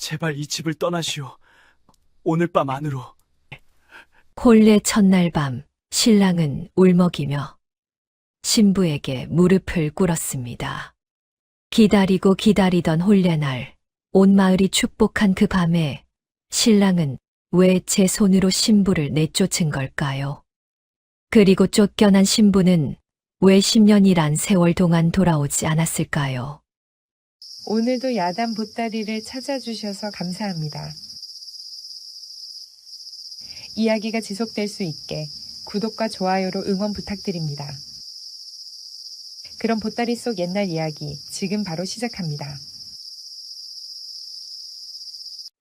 제발 이 집을 떠나시오. 오늘 밤 안으로. 혼례 첫날 밤 신랑은 울먹이며 신부에게 무릎을 꿇었습니다. 기다리고 기다리던 혼례날 온 마을이 축복한 그 밤에 신랑은 왜 제 손으로 신부를 내쫓은 걸까요? 그리고 쫓겨난 신부는 왜 10년이란 세월 동안 돌아오지 않았을까요? 오늘도 야단 보따리를 찾아주셔서 감사합니다. 이야기가 지속될 수 있게 구독과 좋아요로 응원 부탁드립니다. 그럼 보따리 속 옛날 이야기 지금 바로 시작합니다.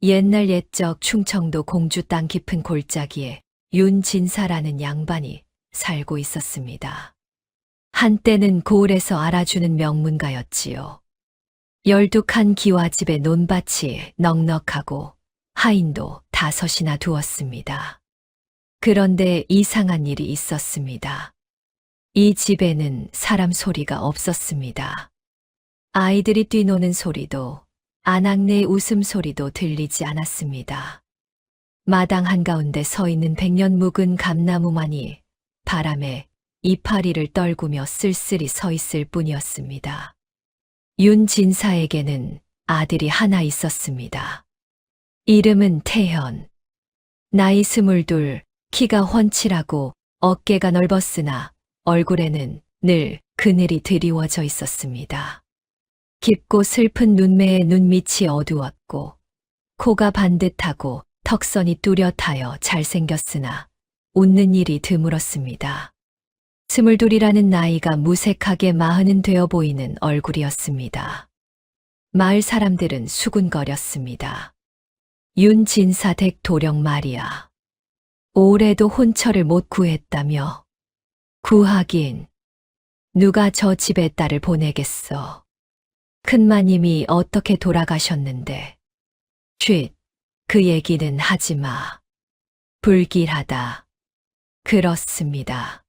옛날 옛적 충청도 공주 땅 깊은 골짜기에 윤진사라는 양반이 살고 있었습니다. 한때는 고을에서 알아주는 명문가였지요. 12칸 기와집에 논밭이 넉넉하고 하인도 5이나 두었습니다. 그런데 이상한 일이 있었습니다. 이 집에는 사람 소리가 없었습니다. 아이들이 뛰노는 소리도 아낙네의 웃음소리도 들리지 않았습니다. 마당 한가운데 서 있는 100년 묵은 감나무만이 바람에 이파리를 떨구며 쓸쓸히 서 있을 뿐이었습니다. 윤진사에게는 아들이 하나 있었습니다. 이름은 태현. 나이 22, 키가 훤칠하고 어깨가 넓었으나 얼굴에는 늘 그늘이 드리워져 있었습니다. 깊고 슬픈 눈매에 눈밑이 어두웠고 코가 반듯하고 턱선이 뚜렷하여 잘생겼으나 웃는 일이 드물었습니다. 22이라는 나이가 무색하게 40은 되어 보이는 얼굴이었습니다. 마을 사람들은 수군거렸습니다. 윤진사 댁 도령 말이야. 올해도 혼처를 못 구했다며. 구하긴 누가 저 집에 딸을 보내겠어. 큰마님이 어떻게 돌아가셨는데. 쉿, 그 얘기는 하지 마. 불길하다. 그렇습니다.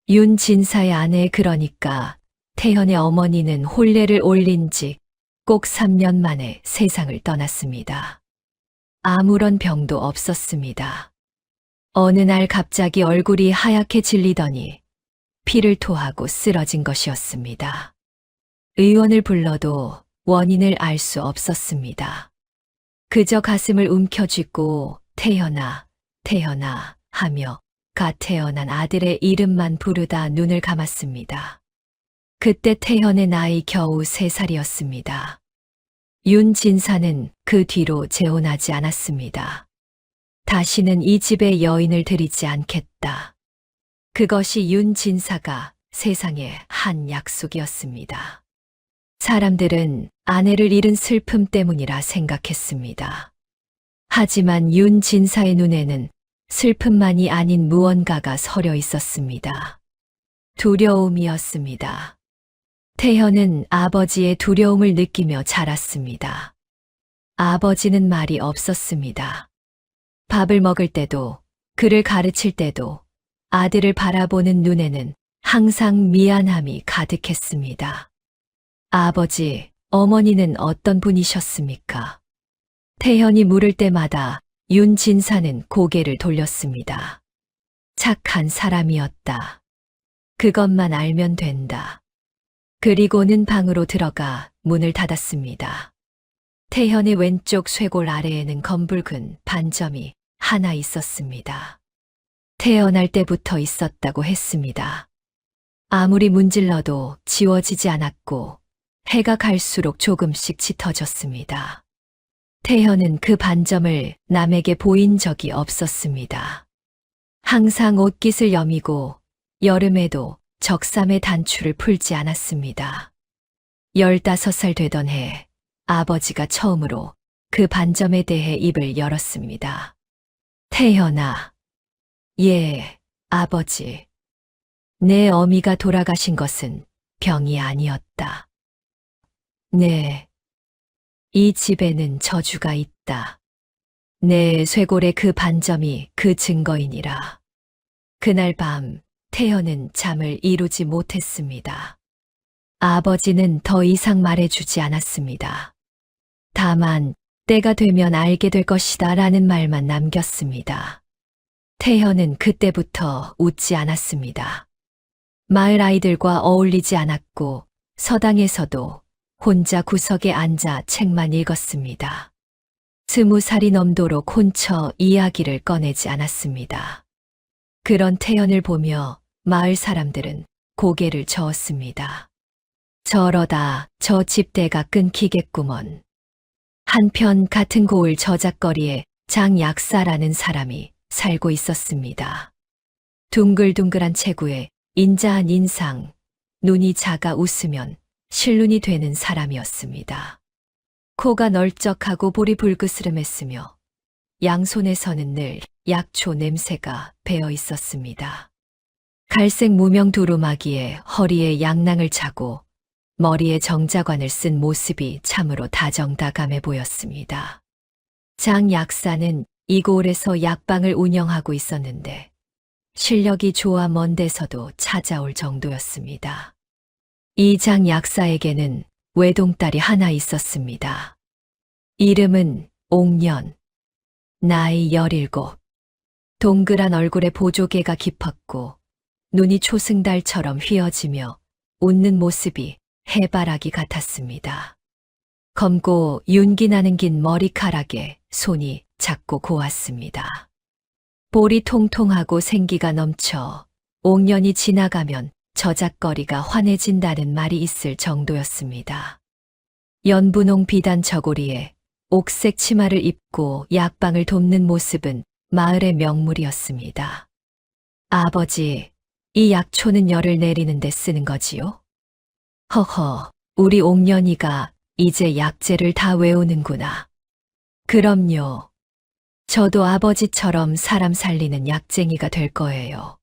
윤진사의 아내 그러니까 태현의 어머니는 혼례를 올린 지 꼭 3년 만에 세상을 떠났습니다. 아무런 병도 없었습니다. 어느 날 갑자기 얼굴이 하얗게 질리더니 피를 토하고 쓰러진 것이었습니다. 의원을 불러도 원인을 알 수 없었습니다. 그저 가슴을 움켜쥐고 태현아, 태현아 하며 갓 태어난 아들의 이름만 부르다 눈을 감았습니다. 그때 태현의 나이 겨우 3살이었습니다. 윤진사는 그 뒤로 재혼하지 않았습니다. 다시는 이 집에 여인을 들이지 않겠다. 그것이 윤진사가 세상에 한 약속이었습니다. 사람들은 아내를 잃은 슬픔 때문이라 생각했습니다. 하지만 윤진사의 눈에는 슬픔만이 아닌 무언가가 서려 있었습니다. 두려움이었습니다. 태현은 아버지의 두려움을 느끼며 자랐습니다. 아버지는 말이 없었습니다. 밥을 먹을 때도, 그를 가르칠 때도 아들을 바라보는 눈에는 항상 미안함이 가득했습니다. 아버지, 어머니는 어떤 분이셨습니까? 태현이 물을 때마다 윤진사는 고개를 돌렸습니다. 착한 사람이었다. 그것만 알면 된다. 그리고는 방으로 들어가 문을 닫았습니다. 태현의 왼쪽 쇄골 아래에는 검붉은 반점이 하나 있었습니다. 태어날 때부터 있었다고 했습니다. 아무리 문질러도 지워지지 않았고 해가 갈수록 조금씩 짙어졌습니다. 태현은 그 반점을 남에게 보인 적이 없었습니다. 항상 옷깃을 여미고 여름에도 적삼의 단추를 풀지 않았습니다. 15살 되던 해 아버지가 처음으로 그 반점에 대해 입을 열었습니다. 태현아. 예, 아버지. 내 어미가 돌아가신 것은 병이 아니었다. 네. 이 집에는 저주가 있다. 내 쇄골의 그 반점이 그 증거이니라. 그날 밤 태현은 잠을 이루지 못했습니다. 아버지는 더 이상 말해주지 않았습니다. 다만 때가 되면 알게 될 것이다 라는 말만 남겼습니다. 태현은 그때부터 웃지 않았습니다. 마을 아이들과 어울리지 않았고 서당에서도 혼자 구석에 앉아 책만 읽었습니다. 20살이 넘도록 혼처 이야기를 꺼내지 않았습니다. 그런 태연을 보며 마을 사람들은 고개를 저었습니다. 저러다 저 집대가 끊기겠구먼. 한편 같은 고을 저작거리에 장 약사라는 사람이 살고 있었습니다. 둥글둥글한 체구에 인자한 인상, 눈이 작아 웃으면 실눈이 되는 사람이었습니다. 코가 널쩍하고 볼이 불그스름했으며 양손에서는 늘 약초 냄새가 배어 있었습니다. 갈색 무명 두루마기에 허리에 양낭을 차고 머리에 정자관을 쓴 모습이 참으로 다정다감해 보였습니다. 장 약사는 이 고을에서 약방을 운영하고 있었는데 실력이 좋아 먼 데서도 찾아올 정도였습니다. 이 장 약사에게는 외동딸이 하나 있었습니다. 이름은 옥년, 나이 17. 동그란 얼굴에 보조개가 깊었고 눈이 초승달처럼 휘어지며 웃는 모습이 해바라기 같았습니다. 검고 윤기 나는 긴 머리카락에 손이 작고 고왔습니다. 볼이 통통하고 생기가 넘쳐 옥년이 지나가면 저작거리가 환해진다는 말이 있을 정도였습니다. 연분홍 비단 저고리에 옥색 치마를 입고 약방을 돕는 모습은 마을의 명물이었습니다. 아버지, 이 약초는 열을 내리는 데 쓰는 거지요? 허허, 우리 옥년이가 이제 약재를 다 외우는구나. 그럼요. 저도 아버지처럼 사람 살리는 약쟁이가 될 거예요.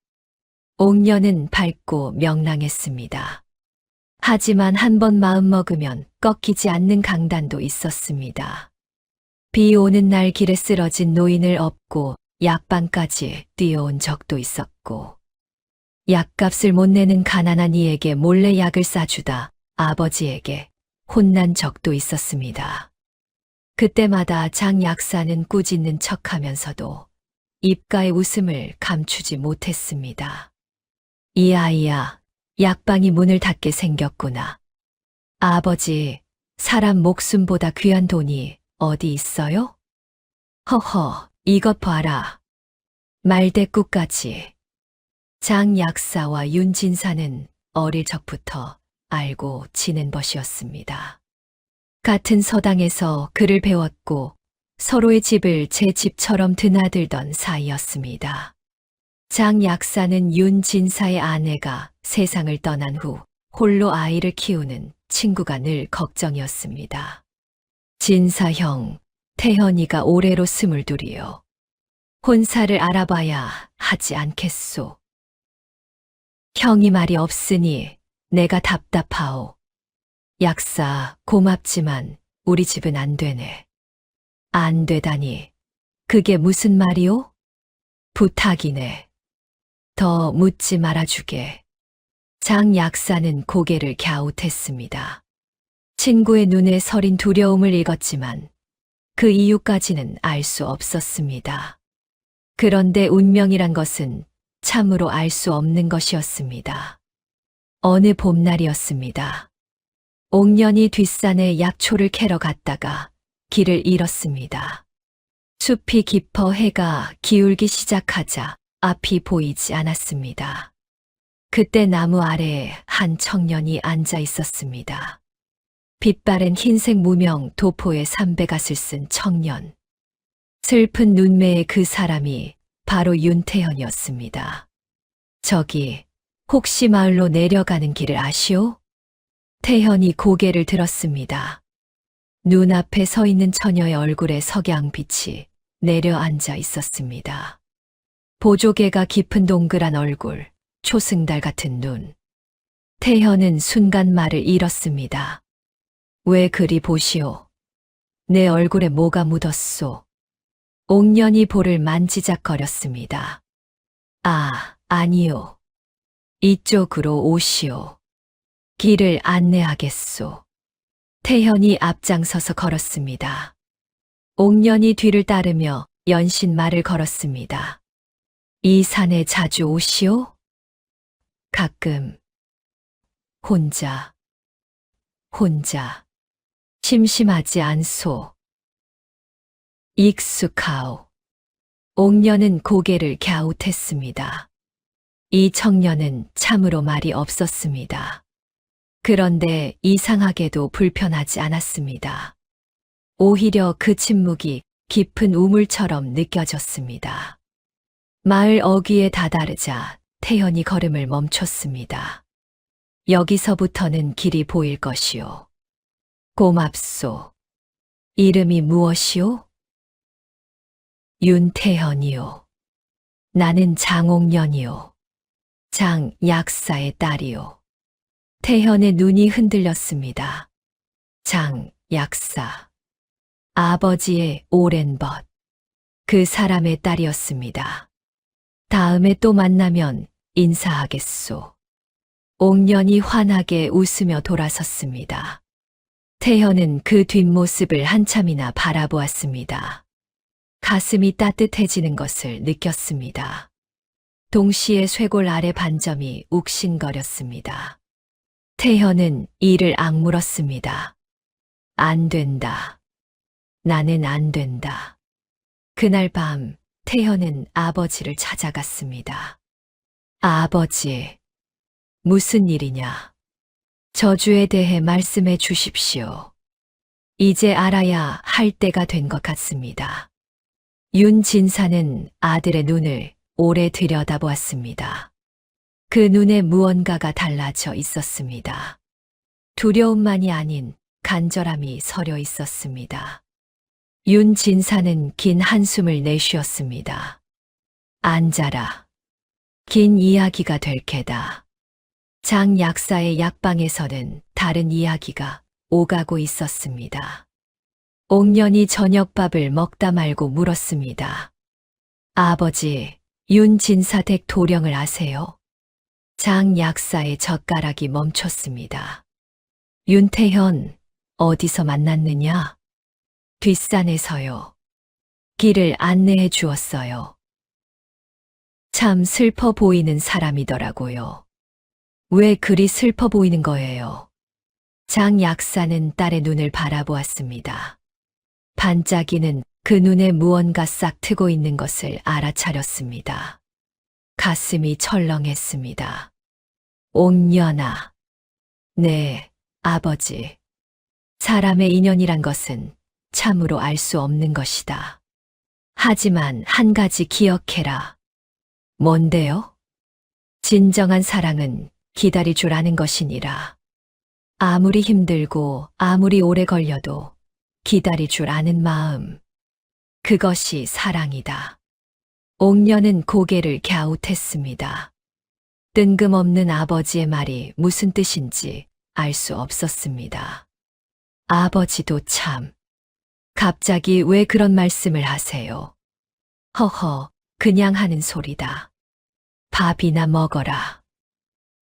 옥년은 밝고 명랑했습니다. 하지만 한 번 마음먹으면 꺾이지 않는 강단도 있었습니다. 비 오는 날 길에 쓰러진 노인을 업고 약방까지 뛰어온 적도 있었고, 약값을 못 내는 가난한 이에게 몰래 약을 싸주다 아버지에게 혼난 적도 있었습니다. 그때마다 장 약사는 꾸짖는 척하면서도 입가의 웃음을 감추지 못했습니다. 이 아이야, 약방이 문을 닫게 생겼구나. 아버지, 사람 목숨보다 귀한 돈이 어디 있어요? 허허, 이것 봐라. 말대꾸까지. 장 약사와 윤진사는 어릴 적부터 알고 지낸 것이었습니다. 같은 서당에서 글을 배웠고 서로의 집을 제 집처럼 드나들던 사이였습니다. 장 약사는 윤진사의 아내가 세상을 떠난 후 홀로 아이를 키우는 친구가 늘 걱정이었습니다. 진사형, 태현이가 올해로 22이요. 혼사를 알아봐야 하지 않겠소. 형이 말이 없으니 내가 답답하오. 약사, 고맙지만 우리 집은 안 되네. 안 되다니. 그게 무슨 말이오? 부탁이네. 더 묻지 말아주게. 장 약사는 고개를 갸웃했습니다. 친구의 눈에 서린 두려움을 읽었지만 그 이유까지는 알 수 없었습니다. 그런데 운명이란 것은 참으로 알 수 없는 것이었습니다. 어느 봄날이었습니다. 옥년이 뒷산에 약초를 캐러 갔다가 길을 잃었습니다. 숲이 깊어 해가 기울기 시작하자 앞이 보이지 않았습니다. 그때 나무 아래에 한 청년이 앉아 있었습니다. 빛바랜 흰색 무명 도포에 삼배갓을 쓴 청년. 슬픈 눈매의 그 사람이 바로 윤태현이었습니다. 저기, 혹시 마을로 내려가는 길을 아시오? 태현이 고개를 들었습니다. 눈앞에 서 있는 처녀의 얼굴에 석양빛이 내려앉아 있었습니다. 보조개가 깊은 동그란 얼굴, 초승달 같은 눈. 태현은 순간 말을 잃었습니다. 왜 그리 보시오? 내 얼굴에 뭐가 묻었소? 옥년이 볼을 만지작거렸습니다. 아, 아니요. 이쪽으로 오시오. 길을 안내하겠소. 태현이 앞장서서 걸었습니다. 옥년이 뒤를 따르며 연신 말을 걸었습니다. 이 산에 자주 오시오? 가끔. 혼자. 심심하지 않소. 익숙하오. 옥년은 고개를 갸웃했습니다. 이 청년은 참으로 말이 없었습니다. 그런데 이상하게도 불편하지 않았습니다. 오히려 그 침묵이 깊은 우물처럼 느껴졌습니다. 마을 어귀에 다다르자 태연이 걸음을 멈췄습니다. 여기서부터는 길이 보일 것이오. 고맙소. 이름이 무엇이오? 윤태현이요. 나는 장옥년이요. 장 약사의 딸이요. 태현의 눈이 흔들렸습니다. 장 약사. 아버지의 오랜 벗. 그 사람의 딸이었습니다. 다음에 또 만나면 인사하겠소. 옥년이 환하게 웃으며 돌아섰습니다. 태현은 그 뒷모습을 한참이나 바라보았습니다. 가슴이 따뜻해지는 것을 느꼈습니다. 동시에 쇄골 아래 반점이 욱신거렸습니다. 태현은 이를 악물었습니다. 안 된다. 나는 안 된다. 그날 밤 태현은 아버지를 찾아갔습니다. 아버지, 무슨 일이냐? 저주에 대해 말씀해 주십시오. 이제 알아야 할 때가 된 것 같습니다. 윤진사는 아들의 눈을 오래 들여다보았습니다. 그 눈에 무언가가 달라져 있었습니다. 두려움만이 아닌 간절함이 서려 있었습니다. 윤진사는 긴 한숨을 내쉬었습니다. 앉아라. 긴 이야기가 될 게다. 장 약사의 약방에서는 다른 이야기가 오가고 있었습니다. 옥년이 저녁밥을 먹다 말고 물었습니다. 아버지, 윤진사 댁 도령을 아세요? 장 약사의 젓가락이 멈췄습니다. 윤태현, 어디서 만났느냐? 뒷산에서요. 길을 안내해 주었어요. 참 슬퍼 보이는 사람이더라고요. 왜 그리 슬퍼 보이는 거예요? 장 약사는 딸의 눈을 바라보았습니다. 반짝이는 그 눈에 무언가 싹 트고 있는 것을 알아차렸습니다. 가슴이 철렁했습니다. 옥년아. 네, 아버지. 사람의 인연이란 것은 참으로 알 수 없는 것이다. 하지만 한 가지 기억해라. 뭔데요? 진정한 사랑은 기다릴 줄 아는 것이니라. 아무리 힘들고 아무리 오래 걸려도 기다릴 줄 아는 마음. 그것이 사랑이다. 옥년은 고개를 갸웃했습니다. 뜬금없는 아버지의 말이 무슨 뜻인지 알 수 없었습니다. 아버지도 참. 갑자기 왜 그런 말씀을 하세요? 허허, 그냥 하는 소리다. 밥이나 먹어라.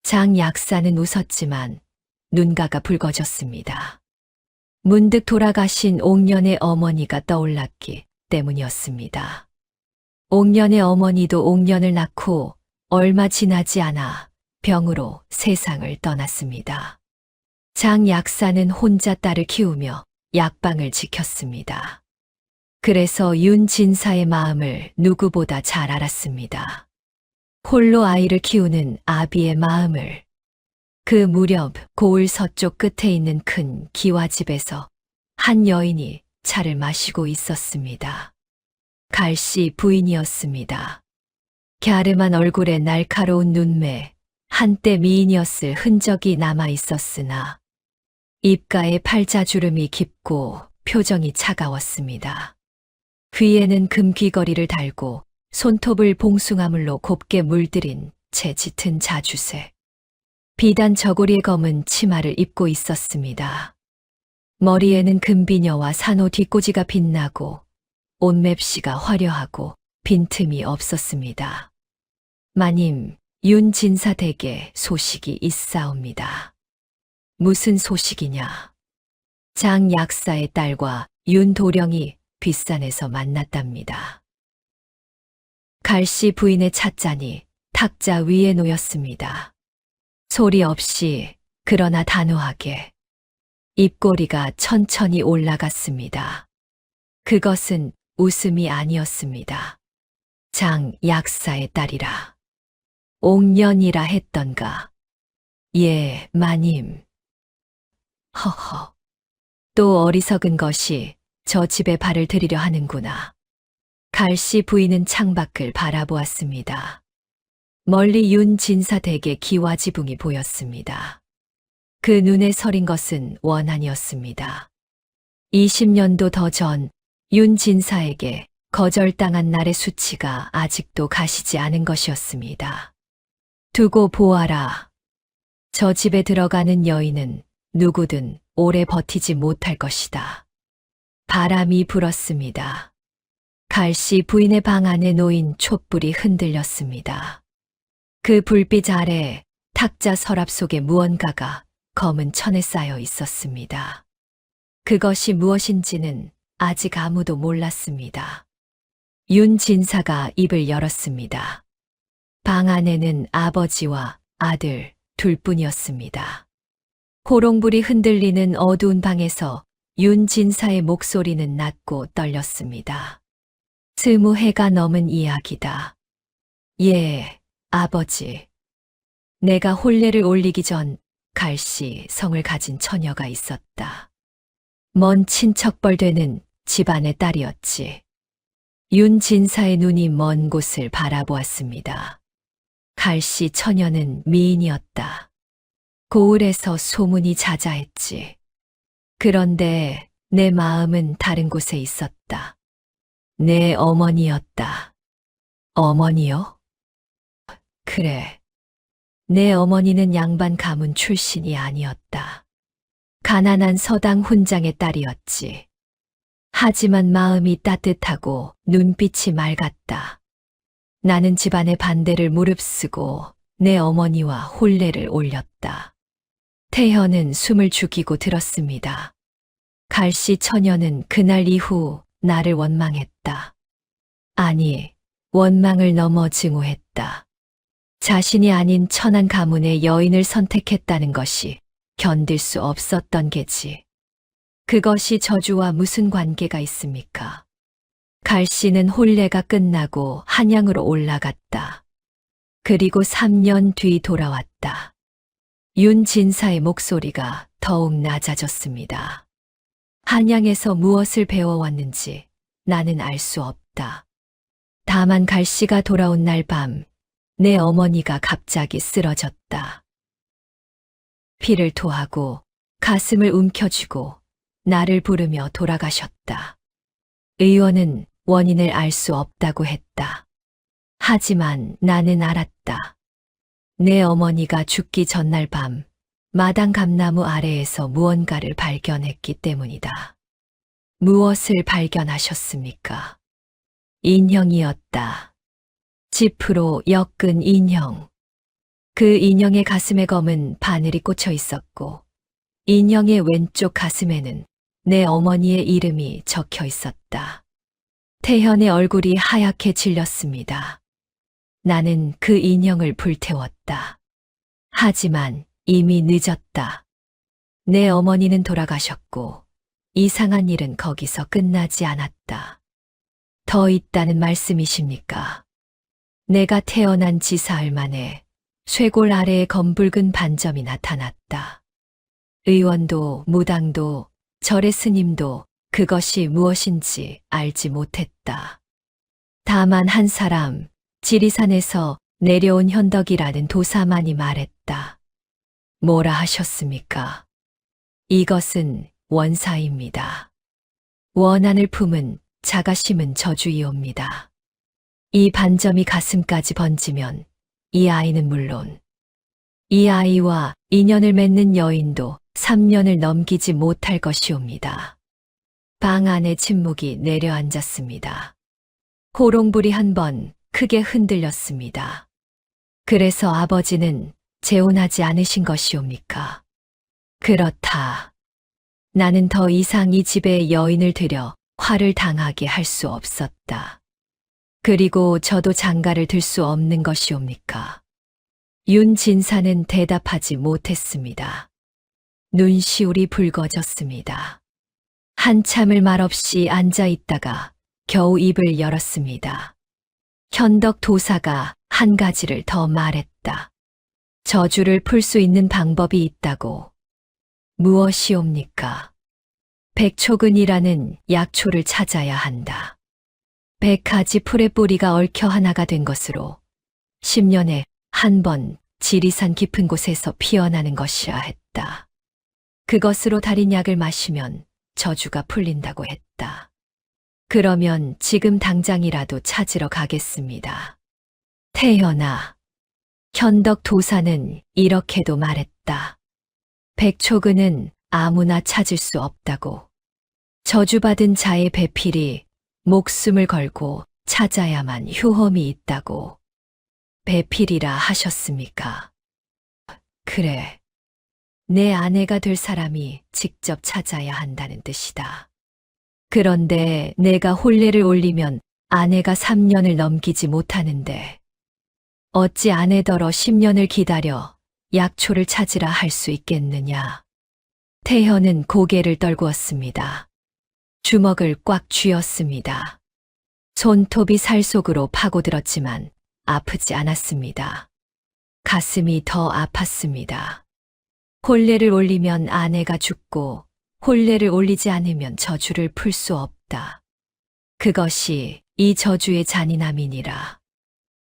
장 약사는 웃었지만 눈가가 붉어졌습니다. 문득 돌아가신 옥년의 어머니가 떠올랐기 때문이었습니다. 옥년의 어머니도 옥년을 낳고 얼마 지나지 않아 병으로 세상을 떠났습니다. 장 약사는 혼자 딸을 키우며 약방을 지켰습니다. 그래서 윤진사의 마음을 누구보다 잘 알았습니다. 홀로 아이를 키우는 아비의 마음을. 그 무렵 고을 서쪽 끝에 있는 큰 기와집에서 한 여인이 차를 마시고 있었습니다. 갈씨 부인이었습니다. 갸름한 얼굴에 날카로운 눈매, 한때 미인이었을 흔적이 남아 있었으나 입가에 팔자주름이 깊고 표정이 차가웠습니다. 귀에는 금귀걸이를 달고 손톱을 봉숭아물로 곱게 물들인 채 짙은 자주색. 비단 저고리의 검은 치마를 입고 있었습니다. 머리에는 금비녀와 산호 뒷꽂이가 빛나고 옷맵시가 화려하고 빈틈이 없었습니다. 마님, 윤진사 댁에 소식이 있사옵니다. 무슨 소식이냐? 장 약사의 딸과 윤 도령이 뒷산에서 만났답니다. 갈씨 부인의 찻잔이 탁자 위에 놓였습니다. 소리 없이 그러나 단호하게 입꼬리가 천천히 올라갔습니다. 그것은 웃음이 아니었습니다. 장 약사의 딸이라. 옥년이라 했던가. 예, 마님. 허허. 또 어리석은 것이 저 집에 발을 들이려 하는구나. 갈씨 부인은 창밖을 바라보았습니다. 멀리 윤 진사 댁의 기와지붕이 보였습니다. 그 눈에 서린 것은 원한이었습니다. 20년도 더 전 윤 진사에게 거절당한 날의 수치가 아직도 가시지 않은 것이었습니다. 두고 보아라. 저 집에 들어가는 여인은 누구든 오래 버티지 못할 것이다. 바람이 불었습니다. 갈씨 부인의 방 안에 놓인 촛불이 흔들렸습니다. 그 불빛 아래 탁자 서랍 속에 무언가가 검은 천에 쌓여 있었습니다. 그것이 무엇인지는 아직 아무도 몰랐습니다. 윤 진사가 입을 열었습니다. 방 안에는 아버지와 아들 둘뿐이었습니다. 호롱불이 흔들리는 어두운 방에서 윤 진사의 목소리는 낮고 떨렸습니다. 20해가 넘은 이야기다. 예, 아버지. 내가 혼례를 올리기 전 갈씨 성을 가진 처녀가 있었다. 먼 친척벌 되는 집안의 딸이었지. 윤 진사의 눈이 먼 곳을 바라보았습니다. 갈씨 처녀는 미인이었다. 고을에서 소문이 자자했지. 그런데 내 마음은 다른 곳에 있었다. 내 어머니였다. 어머니요? 그래. 내 어머니는 양반 가문 출신이 아니었다. 가난한 서당 훈장의 딸이었지. 하지만 마음이 따뜻하고 눈빛이 맑았다. 나는 집안의 반대를 무릅쓰고 내 어머니와 혼례를 올렸다. 태현은 숨을 죽이고 들었습니다. 갈씨 처녀는 그날 이후 나를 원망했다. 아니, 원망을 넘어 증오했다. 자신이 아닌 천한 가문의 여인을 선택했다는 것이 견딜 수 없었던 게지. 그것이 저주와 무슨 관계가 있습니까? 갈씨는 혼례가 끝나고 한양으로 올라갔다. 그리고 3년 뒤 돌아왔다. 윤 진사의 목소리가 더욱 낮아졌습니다. 한양에서 무엇을 배워왔는지 나는 알 수 없다. 다만 갈씨가 돌아온 날 밤, 내 어머니가 갑자기 쓰러졌다. 피를 토하고 가슴을 움켜쥐고 나를 부르며 돌아가셨다. 의원은 원인을 알 수 없다고 했다. 하지만 나는 알았다. 내 어머니가 죽기 전날 밤 마당 감나무 아래에서 무언가를 발견했기 때문이다. 무엇을 발견하셨습니까? 인형이었다. 지프로 엮은 인형. 그 인형의 가슴에 검은 바늘이 꽂혀 있었고 인형의 왼쪽 가슴에는 내 어머니의 이름이 적혀 있었다. 태현의 얼굴이 하얗게 질렸습니다. 나는 그 인형을 불태웠다. 하지만 이미 늦었다. 내 어머니는 돌아가셨고 이상한 일은 거기서 끝나지 않았다. 더 있다는 말씀이십니까? 내가 태어난 지 사흘 만에 쇄골 아래에 검붉은 반점이 나타났다. 의원도 무당도 절의 스님도 그것이 무엇인지 알지 못했다. 다만 한 사람, 지리산에서 내려온 현덕이라는 도사만이 말했다. 뭐라 하셨습니까? 이것은 원사입니다. 원한을 품은 자가 심은 저주이옵니다. 이 반점이 가슴까지 번지면 이 아이는 물론 이 아이와 인연을 맺는 여인도 3년을 넘기지 못할 것이옵니다. 방 안에 침묵이 내려앉았습니다. 호롱불이 한 번 크게 흔들렸습니다. 그래서 아버지는 재혼하지 않으신 것이옵니까? 그렇다. 나는 더 이상 이 집에 여인을 들여 화를 당하게 할 수 없었다. 그리고 저도 장가를 들 수 없는 것이옵니까? 윤진사는 대답하지 못했습니다. 눈시울이 붉어졌습니다. 한참을 말없이 앉아 있다가 겨우 입을 열었습니다. 현덕 도사가 한 가지를 더 말했다. 저주를 풀 수 있는 방법이 있다고. 무엇이옵니까? 백초근이라는 약초를 찾아야 한다. 100가지 풀의 뿌리가 얽혀 하나가 된 것으로 10년에 한 번 지리산 깊은 곳에서 피어나는 것이야 했다. 그것으로 달인 약을 마시면 저주가 풀린다고 했다. 그러면 지금 당장이라도 찾으러 가겠습니다. 태연아. 현덕 도사는 이렇게도 말했다. 백초근은 아무나 찾을 수 없다고. 저주받은 자의 배필이 목숨을 걸고 찾아야만 효험이 있다고. 배필이라 하셨습니까? 그래. 내 아내가 될 사람이 직접 찾아야 한다는 뜻이다. 그런데 내가 혼례를 올리면 아내가 3년을 넘기지 못하는데 어찌 아내더러 10년을 기다려 약초를 찾으라 할 수 있겠느냐. 태현은 고개를 떨구었습니다. 주먹을 꽉 쥐었습니다. 손톱이 살 속으로 파고들었지만 아프지 않았습니다. 가슴이 더 아팠습니다. 혼례를 올리면 아내가 죽고 혼례를 올리지 않으면 저주를 풀 수 없다. 그것이 이 저주의 잔인함이니라.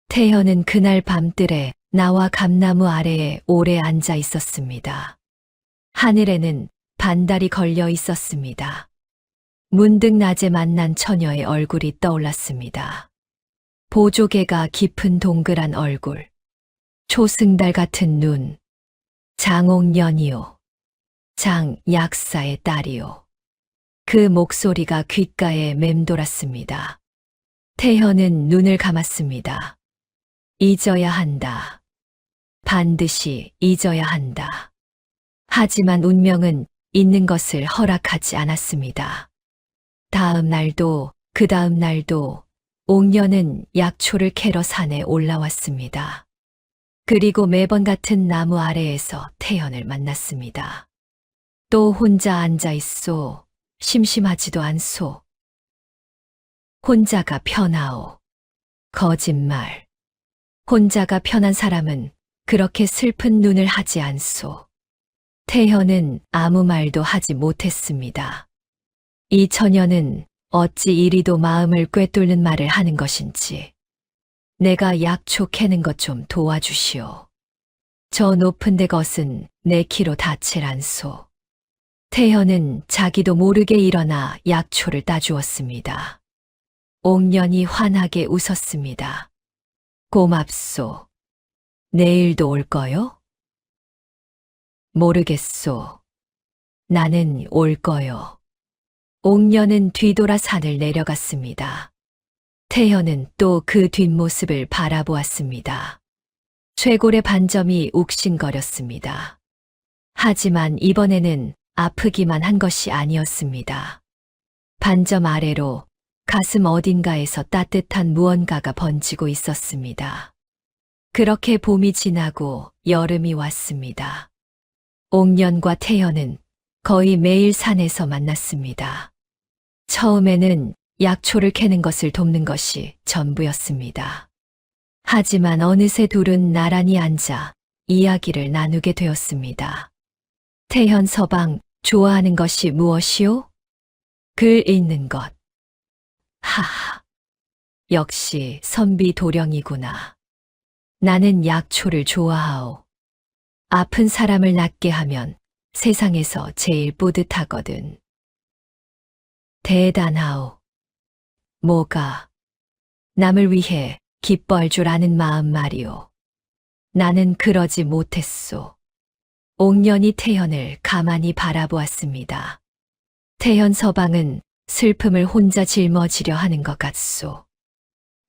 태현은 그날 밤뜰에 나와 감나무 아래에 오래 앉아 있었습니다. 하늘에는 반달이 걸려 있었습니다. 문득 낮에 만난 처녀의 얼굴이 떠올랐습니다. 보조개가 깊은 동그란 얼굴, 초승달 같은 눈, 장옥년이요. 장 약사의 딸이요. 그 목소리가 귓가에 맴돌았습니다. 태현은 눈을 감았습니다. 잊어야 한다. 반드시 잊어야 한다. 하지만 운명은 잊는 것을 허락하지 않았습니다. 다음 날도 그 다음 날도 옥년은 약초를 캐러 산에 올라왔습니다. 그리고 매번 같은 나무 아래에서 태연을 만났습니다. 또 혼자 앉아 있소. 심심하지도 않소. 혼자가 편하오. 거짓말. 혼자가 편한 사람은 그렇게 슬픈 눈을 하지 않소. 태현은 아무 말도 하지 못했습니다. 이 처녀는 어찌 이리도 마음을 꿰뚫는 말을 하는 것인지. 내가 약초 캐는 것 좀 도와주시오. 저 높은 데 것은 내 키로 닿질 않소. 태현은 자기도 모르게 일어나 약초를 따주었습니다. 옥년이 환하게 웃었습니다. 고맙소. 내일도 올 거요? 모르겠소. 나는 올 거요. 옥년은 뒤돌아 산을 내려갔습니다. 태현은 또 그 뒷모습을 바라보았습니다. 쇄골의 반점이 욱신거렸습니다. 하지만 이번에는 아프기만 한 것이 아니었습니다. 반점 아래로 가슴 어딘가에서 따뜻한 무언가가 번지고 있었습니다. 그렇게 봄이 지나고 여름이 왔습니다. 옥년과 태현은 거의 매일 산에서 만났습니다. 처음에는 약초를 캐는 것을 돕는 것이 전부였습니다. 하지만 어느새 둘은 나란히 앉아 이야기를 나누게 되었습니다. 태현 서방, 좋아하는 것이 무엇이오? 글 읽는 것. 하하. 역시 선비 도령이구나. 나는 약초를 좋아하오. 아픈 사람을 낫게 하면 세상에서 제일 뿌듯하거든. 대단하오. 뭐가? 남을 위해 기뻐할 줄 아는 마음 말이오. 나는 그러지 못했소. 옥년이 태현을 가만히 바라보았습니다. 태현 서방은 슬픔을 혼자 짊어지려 하는 것 같소.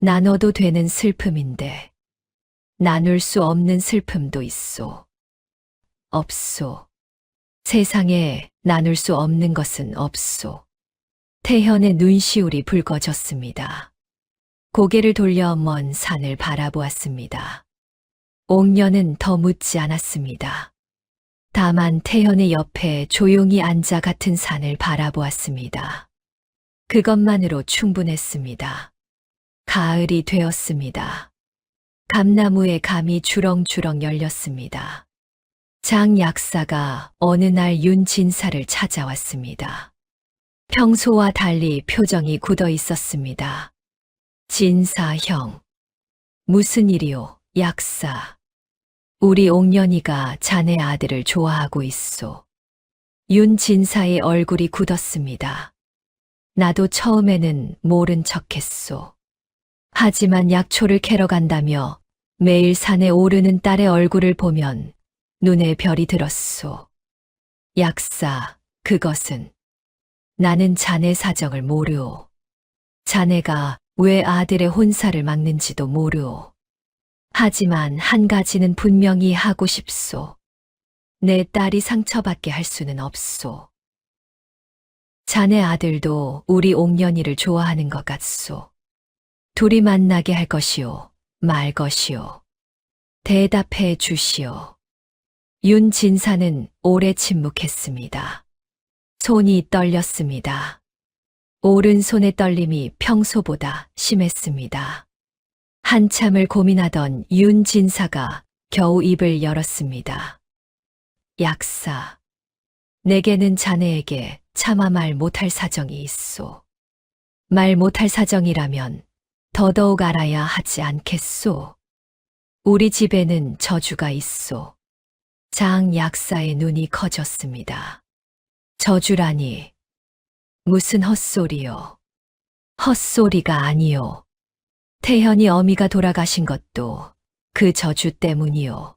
나눠도 되는 슬픔인데 나눌 수 없는 슬픔도 있소. 없소. 세상에 나눌 수 없는 것은 없소. 태현의 눈시울이 붉어졌습니다. 고개를 돌려 먼 산을 바라보았습니다. 옥녀는 더 묻지 않았습니다. 다만 태현의 옆에 조용히 앉아 같은 산을 바라보았습니다. 그것만으로 충분했습니다. 가을이 되었습니다. 감나무에 감이 주렁주렁 열렸습니다. 장 약사가 어느 날 윤진사를 찾아왔습니다. 평소와 달리 표정이 굳어 있었습니다. 진사 형. 무슨 일이오, 약사. 우리 옥년이가 자네 아들을 좋아하고 있소. 윤진사의 얼굴이 굳었습니다. 나도 처음에는 모른 척했소. 하지만 약초를 캐러 간다며 매일 산에 오르는 딸의 얼굴을 보면 눈에 별이 들었소. 약사, 그것은 나는 자네 사정을 모르오. 자네가 왜 아들의 혼사를 막는지도 모르오. 하지만 한 가지는 분명히 하고 싶소. 내 딸이 상처받게 할 수는 없소. 자네 아들도 우리 옥년이를 좋아하는 것 같소. 둘이 만나게 할 것이오, 말 것이오. 대답해 주시오. 윤진사는 오래 침묵했습니다. 손이 떨렸습니다. 오른손의 떨림이 평소보다 심했습니다. 한참을 고민하던 윤진사가 겨우 입을 열었습니다. 약사, 내게는 자네에게 차마 말 못할 사정이 있소. 말 못할 사정이라면 더더욱 알아야 하지 않겠소. 우리 집에는 저주가 있소. 장 약사의 눈이 커졌습니다. 저주라니, 무슨 헛소리요. 헛소리가 아니요. 태현이 어미가 돌아가신 것도 그 저주 때문이요.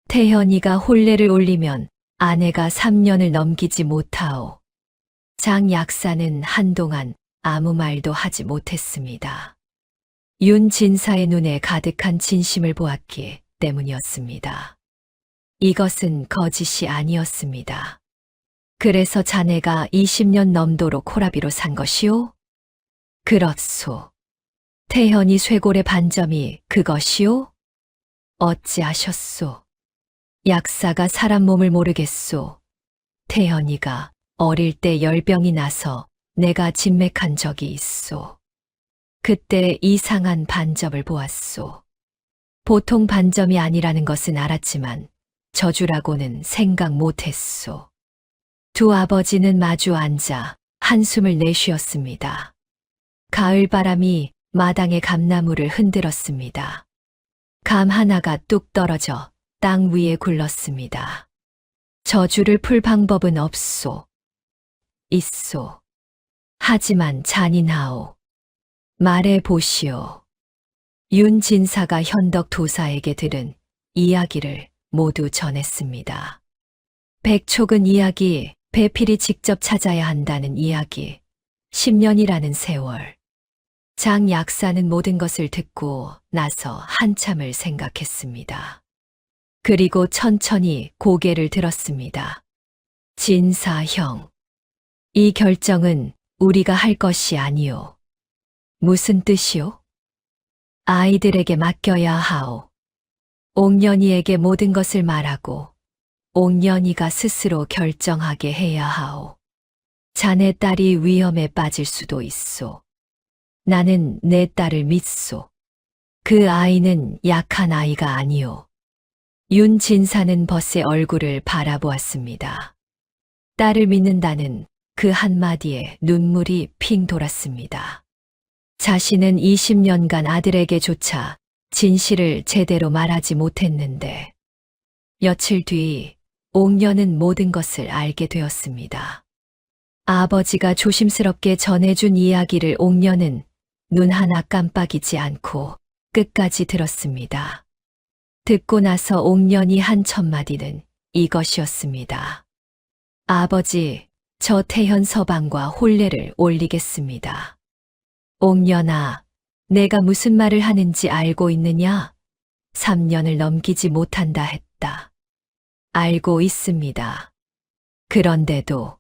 태현이가 혼례를 올리면 아내가 3년을 넘기지 못하오. 장 약사는 한동안 아무 말도 하지 못했습니다. 윤진사의 눈에 가득한 진심을 보았기 때문이었습니다. 이것은 거짓이 아니었습니다. 그래서 자네가 20년 넘도록 호라비로 산 것이오? 그렇소. 태현이 쇄골의 반점이 그것이오? 어찌하셨소? 약사가 사람 몸을 모르겠소. 태현이가 어릴 때 열병이 나서 내가 진맥한 적이 있소. 그때 이상한 반점을 보았소. 보통 반점이 아니라는 것은 알았지만 저주라고는 생각 못했소. 두 아버지는 마주 앉아 한숨을 내쉬었습니다. 가을바람이 마당의 감나무를 흔들었습니다. 감 하나가 뚝 떨어져 땅 위에 굴렀습니다. 저주를 풀 방법은 없소. 있소. 하지만 잔인하오. 말해 보시오. 윤진사가 현덕 도사에게 들은 이야기를 모두 전했습니다. 백촉은 이야기, 배필이 직접 찾아야 한다는 이야기, 10년이라는 세월. 장 약사는 모든 것을 듣고 나서 한참을 생각했습니다. 그리고 천천히 고개를 들었습니다. 진사 형, 이 결정은 우리가 할 것이 아니오. 무슨 뜻이오? 아이들에게 맡겨야 하오. 옥년이에게 모든 것을 말하고 옥년이가 스스로 결정하게 해야 하오. 자네 딸이 위험에 빠질 수도 있소. 나는 내 딸을 믿소. 그 아이는 약한 아이가 아니오. 윤진사는 벗의 얼굴을 바라보았습니다. 딸을 믿는다는 그 한마디에 눈물이 핑 돌았습니다. 자신은 20년간 아들에게조차 진실을 제대로 말하지 못했는데 며칠 뒤 옥녀는 모든 것을 알게 되었습니다. 아버지가 조심스럽게 전해준 이야기를 옥녀는 눈 하나 깜빡이지 않고 끝까지 들었습니다. 듣고 나서 옥년이 한 첫마디는 이것이었습니다. 아버지, 저 태현 서방과 혼례를 올리겠습니다. 옥년아, 내가 무슨 말을 하는지 알고 있느냐? 3년을 넘기지 못한다 했다. 알고 있습니다. 그런데도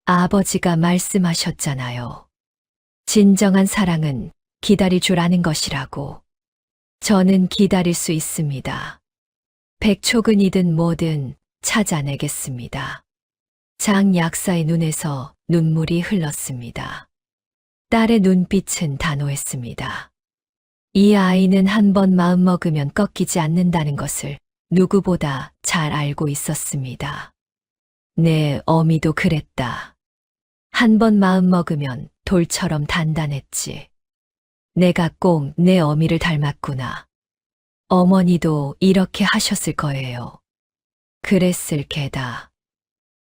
아버지가 말씀하셨잖아요. 진정한 사랑은 기다릴 줄 아는 것이라고. 저는 기다릴 수 있습니다. 백초근이든 뭐든 찾아내겠습니다. 장 약사의 눈에서 눈물이 흘렀습니다. 딸의 눈빛은 단호했습니다. 이 아이는 한 번 마음먹으면 꺾이지 않는다는 것을 누구보다 잘 알고 있었습니다. 내 어미도 그랬다. 한 번 마음먹으면 돌처럼 단단했지. 내가 꼭 내 어미를 닮았구나. 어머니도 이렇게 하셨을 거예요. 그랬을 게다.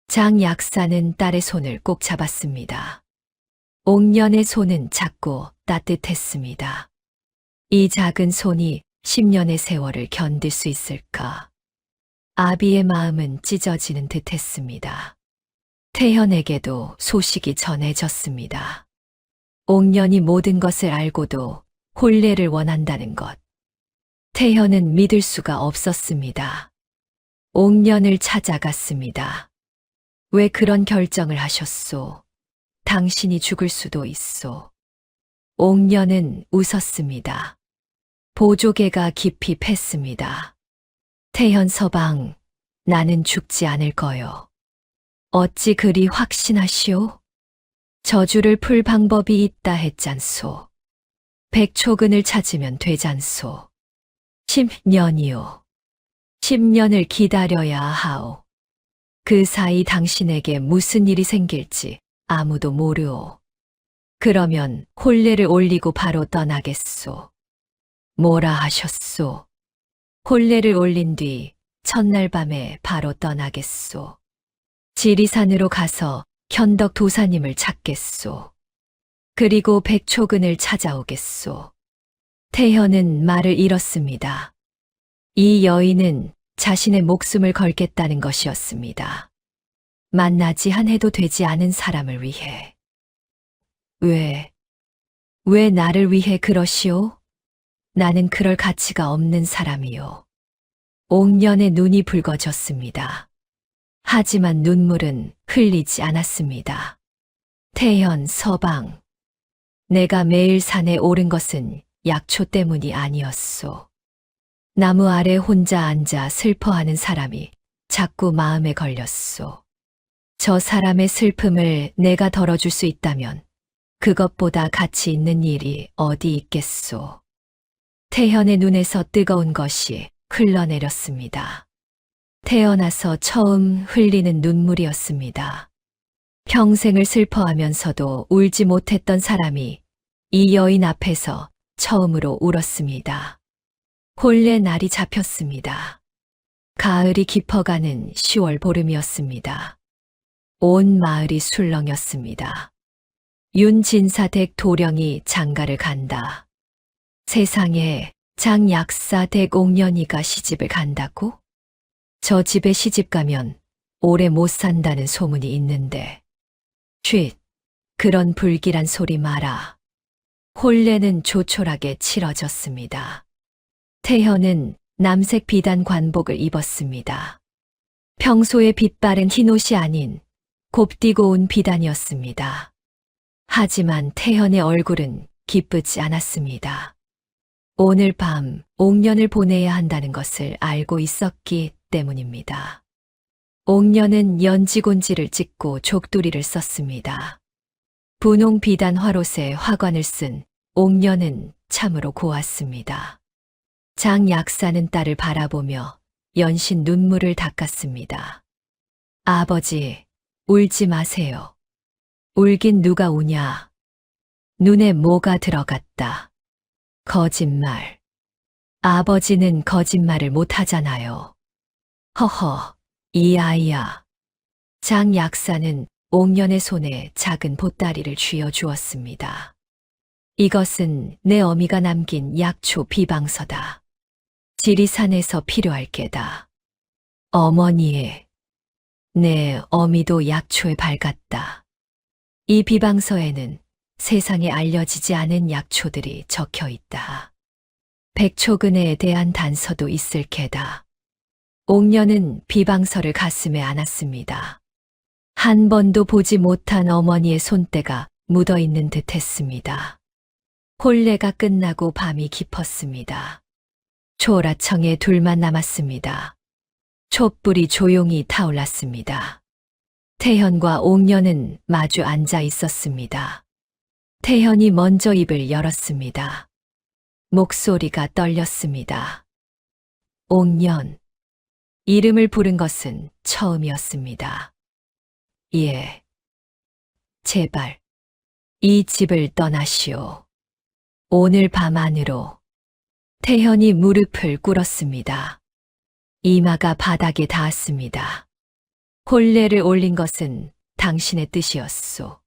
장 약사는 딸의 손을 꼭 잡았습니다. 옥년의 손은 작고 따뜻했습니다. 이 작은 손이 10년의 세월을 견딜 수 있을까? 아비의 마음은 찢어지는 듯 했습니다. 태현에게도 소식이 전해졌습니다. 옥년이 모든 것을 알고도 혼례를 원한다는 것. 태현은 믿을 수가 없었습니다. 옥년을 찾아갔습니다. 왜 그런 결정을 하셨소? 당신이 죽을 수도 있소. 옥년은 웃었습니다. 보조개가 깊이 팼습니다. 태현 서방, 나는 죽지 않을 거요. 어찌 그리 확신하시오? 저주를 풀 방법이 있다 했잖소. 백초근을 찾으면 되잖소. 10년이요. 10년을 기다려야 하오. 그 사이 당신에게 무슨 일이 생길지 아무도 모르오. 그러면 혼례를 올리고 바로 떠나겠소. 뭐라 하셨소? 혼례를 올린 뒤 첫날 밤에 바로 떠나겠소. 지리산으로 가서 현덕 도사님을 찾겠소. 그리고 백초근을 찾아오겠소. 태현은 말을 잃었습니다. 이 여인은 자신의 목숨을 걸겠다는 것이었습니다. 만나지 한 해도 되지 않은 사람을 위해. 왜 나를 위해 그러시오? 나는 그럴 가치가 없는 사람이요. 옥년의 눈이 붉어졌습니다. 하지만 눈물은 흘리지 않았습니다. 태현 서방, 내가 매일 산에 오른 것은 약초 때문이 아니었소. 나무 아래 혼자 앉아 슬퍼하는 사람이 자꾸 마음에 걸렸소. 저 사람의 슬픔을 내가 덜어줄 수 있다면 그것보다 가치 있는 일이 어디 있겠소. 태현의 눈에서 뜨거운 것이 흘러내렸습니다. 태어나서 처음 흘리는 눈물이었습니다. 평생을 슬퍼하면서도 울지 못했던 사람이 이 여인 앞에서 처음으로 울었습니다. 혼례 날이 잡혔습니다. 가을이 깊어가는 10월 보름이었습니다. 온 마을이 술렁였습니다. 윤진사댁 도령이 장가를 간다. 세상에 장 약사 댁 옥년이가 시집을 간다고? 저 집에 시집 가면 오래 못 산다는 소문이 있는데. 쉿, 그런 불길한 소리 마라. 혼례는 조촐하게 치러졌습니다. 태현은 남색 비단 관복을 입었습니다. 평소에 빛바랜 흰옷이 아닌 곱디고 온 비단이었습니다. 하지만 태현의 얼굴은 기쁘지 않았습니다. 오늘 밤 옥년을 보내야 한다는 것을 알고 있었기 때문입니다. 옥년은 연지곤지를 찍고 족두리를 썼습니다. 분홍 비단 화롯에 화관을 쓴 옥년은 참으로 고왔습니다. 장 약사는 딸을 바라보며 연신 눈물을 닦았습니다. 아버지, 울지 마세요. 울긴 누가 우냐. 눈에 뭐가 들어갔다. 거짓말. 아버지는 거짓말을 못하잖아요. 허허, 이 아이야. 장 약사는 옥년의 손에 작은 보따리를 쥐어 주었습니다. 이것은 내 어미가 남긴 약초 비방서다. 지리산에서 필요할 게다. 어머니의, 내 어미도 약초에 밝았다. 이 비방서에는 세상에 알려지지 않은 약초들이 적혀 있다. 백초근에 대한 단서도 있을 게다. 옥년은 비방서를 가슴에 안았습니다. 한 번도 보지 못한 어머니의 손때가 묻어 있는 듯 했습니다. 혼례가 끝나고 밤이 깊었습니다. 초라청에 둘만 남았습니다. 촛불이 조용히 타올랐습니다. 태현과 옥녀는 마주 앉아 있었습니다. 태현이 먼저 입을 열었습니다. 목소리가 떨렸습니다. 옥년. 이름을 부른 것은 처음이었습니다. 예. 제발. 이 집을 떠나시오. 오늘 밤 안으로. 태현이 무릎을 꿇었습니다. 이마가 바닥에 닿았습니다. 혼례를 올린 것은 당신의 뜻이었소.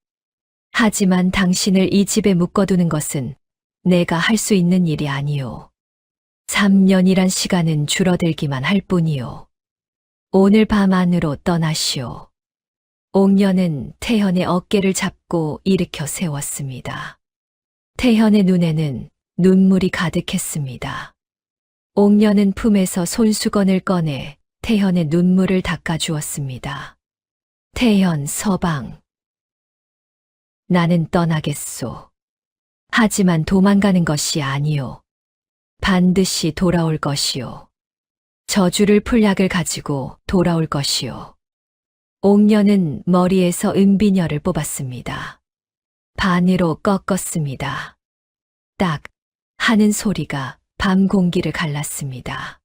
하지만 당신을 이 집에 묶어두는 것은 내가 할 수 있는 일이 아니오. 3년이란 시간은 줄어들기만 할 뿐이오. 오늘 밤 안으로 떠나시오. 옥녀는 태현의 어깨를 잡고 일으켜 세웠습니다. 태현의 눈에는 눈물이 가득했습니다. 옥녀는 품에서 손수건을 꺼내 태현의 눈물을 닦아주었습니다. 태현 서방. 나는 떠나겠소. 하지만 도망가는 것이 아니오. 반드시 돌아올 것이오. 저주를 풀 약을 가지고 돌아올 것이오. 옥녀는 머리에서 은비녀를 뽑았습니다. 반으로 꺾었습니다. 딱 하는 소리가 밤 공기를 갈랐습니다.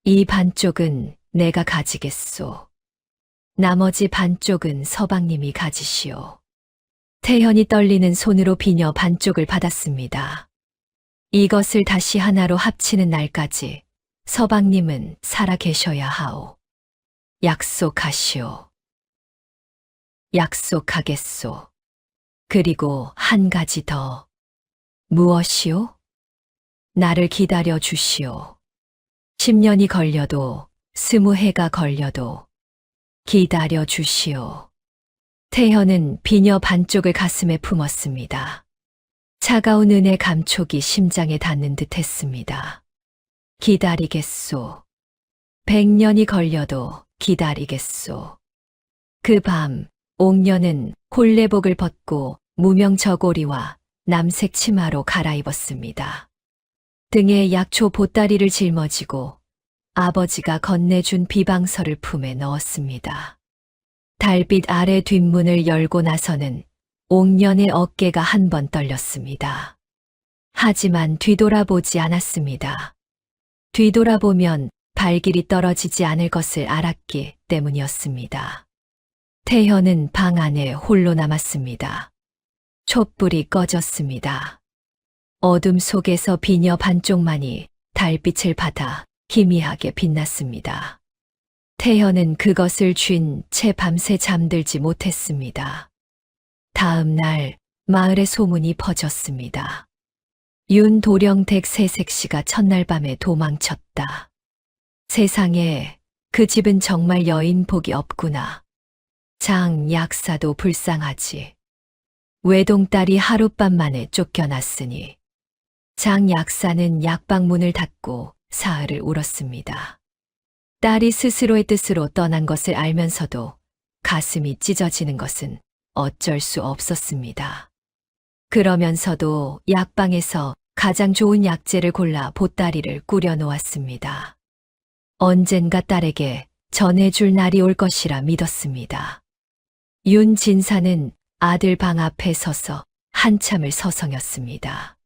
이 반쪽은 내가 가지겠소. 나머지 반쪽은 서방님이 가지시오. 태현이 떨리는 손으로 비녀 반쪽을 받았습니다. 이것을 다시 하나로 합치는 날까지 서방님은 살아 계셔야 하오. 약속하시오. 약속하겠소. 그리고 한 가지 더. 무엇이오? 나를 기다려 주시오. 10년이 걸려도 20해가 걸려도 기다려 주시오. 태현은 비녀 반쪽을 가슴에 품었습니다. 차가운 은의 감촉이 심장에 닿는 듯 했습니다. 기다리겠소. 100년이 걸려도 기다리겠소. 그 밤, 옥녀는 혼례복을 벗고 무명 저고리와 남색 치마로 갈아입었습니다. 등에 약초 보따리를 짊어지고 아버지가 건네준 비방서를 품에 넣었습니다. 달빛 아래 뒷문을 열고 나서는 옥년의 어깨가 한 번 떨렸습니다. 하지만 뒤돌아보지 않았습니다. 뒤돌아보면 발길이 떨어지지 않을 것을 알았기 때문이었습니다. 태현은 방 안에 홀로 남았습니다. 촛불이 꺼졌습니다. 어둠 속에서 비녀 반쪽만이 달빛을 받아 희미하게 빛났습니다. 태현은 그것을 쥔 채 밤새 잠들지 못했습니다. 다음 날 마을에 소문이 퍼졌습니다. 윤도령댁 새색시가 첫날 밤에 도망쳤다. 세상에 그 집은 정말 여인 복이 없구나. 장 약사도 불쌍하지. 외동딸이 하룻밤 만에 쫓겨났으니 장 약사는 약방 문을 닫고 사흘을 울었습니다. 딸이 스스로의 뜻으로 떠난 것을 알면서도 가슴이 찢어지는 것은 어쩔 수 없었습니다. 그러면서도 약방에서 가장 좋은 약재를 골라 보따리를 꾸려 놓았습니다. 언젠가 딸에게 전해줄 날이 올 것이라 믿었습니다. 윤 진사는 아들 방 앞에 서서 한참을 서성였습니다.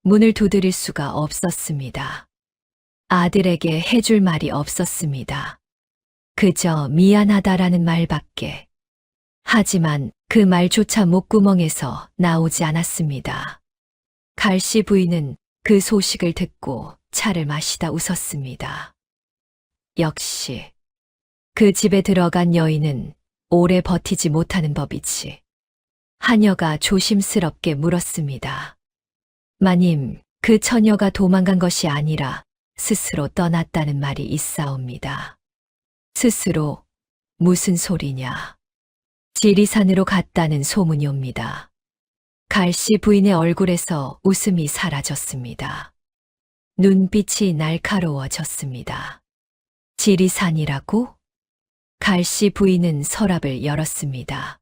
문을 두드릴 수가 없었습니다. 아들에게 해줄 말이 없었습니다. 그저 미안하다라는 말밖에. 하지만 그 말조차 목구멍에서 나오지 않았습니다. 갈씨 부인은 그 소식을 듣고 차를 마시다 웃었습니다. 역시 그 집에 들어간 여인은 오래 버티지 못하는 법이지. 하녀가 조심스럽게 물었습니다. 마님, 그 처녀가 도망간 것이 아니라 스스로 떠났다는 말이 있사옵니다. 스스로 무슨 소리냐. 지리산으로 갔다는 소문이 옵니다. 갈씨 부인의 얼굴에서 웃음이 사라졌습니다. 눈빛이 날카로워졌습니다. 지리산이라고? 갈씨 부인은 서랍을 열었습니다.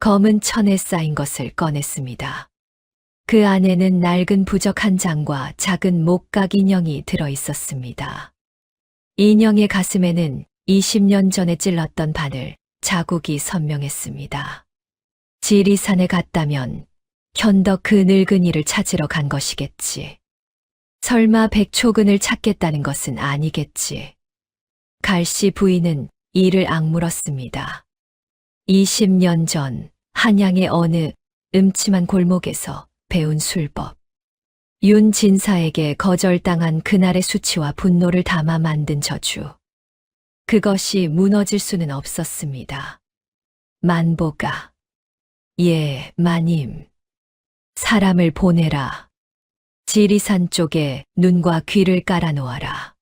검은 천에 쌓인 것을 꺼냈습니다. 그 안에는 낡은 부적 한 장과 작은 목각 인형이 들어 있었습니다. 인형의 가슴에는 20년 전에 찔렀던 바늘, 자국이 선명했습니다. 지리산에 갔다면 현덕 그 늙은이를 찾으러 간 것이겠지. 설마 백초근을 찾겠다는 것은 아니겠지. 갈씨 부인은 이를 악물었습니다. 20년 전 한양의 어느 음침한 골목에서 배운 술법. 윤 진사에게 거절당한 그날의 수치와 분노를 담아 만든 저주. 그것이 무너질 수는 없었습니다. 만보가. 예, 마님. 사람을 보내라. 지리산 쪽에 눈과 귀를 깔아놓아라.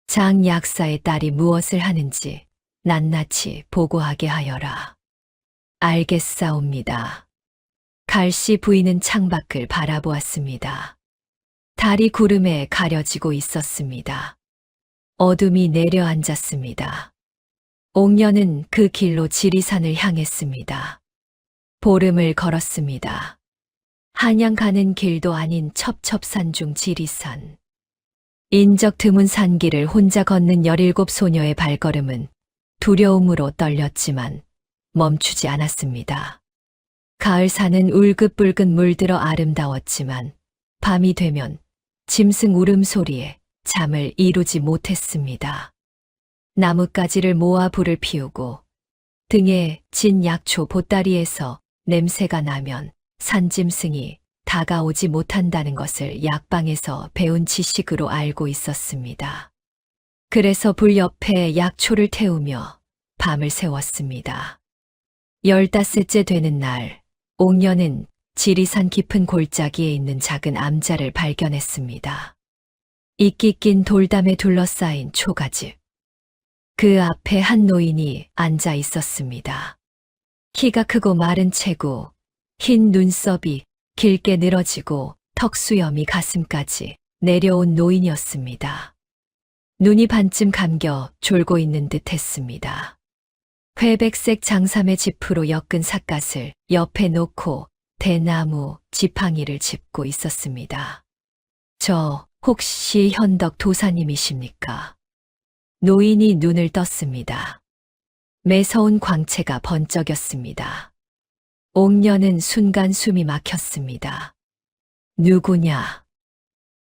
장 약사의 딸이 무엇을 하는지 낱낱이 보고하게 하여라. 알겠사옵니다. 갈씨 부인은 창밖을 바라보았습니다. 달이 구름에 가려지고 있었습니다. 어둠이 내려앉았습니다. 옥녀는 그 길로 지리산을 향했습니다. 보름을 걸었습니다. 한양 가는 길도 아닌 첩첩산 중 지리산. 인적 드문 산길을 혼자 걷는 17 소녀의 발걸음은 두려움으로 떨렸지만 멈추지 않았습니다. 가을산은 울긋불긋 물들어 아름다웠지만 밤이 되면 짐승 울음소리에 잠을 이루지 못했습니다. 나뭇가지를 모아 불을 피우고 등에 진 약초 보따리에서 냄새가 나면 산짐승이 다가오지 못한다는 것을 약방에서 배운 지식으로 알고 있었습니다. 그래서 불 옆에 약초를 태우며 밤을 새웠습니다. 15째 되는 날, 옥녀는 지리산 깊은 골짜기에 있는 작은 암자를 발견했습니다. 이끼 낀 돌담에 둘러싸인 초가집. 그 앞에 한 노인이 앉아 있었습니다. 키가 크고 마른 체구, 흰 눈썹이 길게 늘어지고 턱수염이 가슴까지 내려온 노인이었습니다. 눈이 반쯤 감겨 졸고 있는 듯 했습니다. 회백색 장삼의 지프로 엮은 삿갓을 옆에 놓고 대나무 지팡이를 짚고 있었습니다. 저 혹시 현덕 도사님이십니까? 노인이 눈을 떴습니다. 매서운 광채가 번쩍였습니다. 옥녀는 순간 숨이 막혔습니다. 누구냐?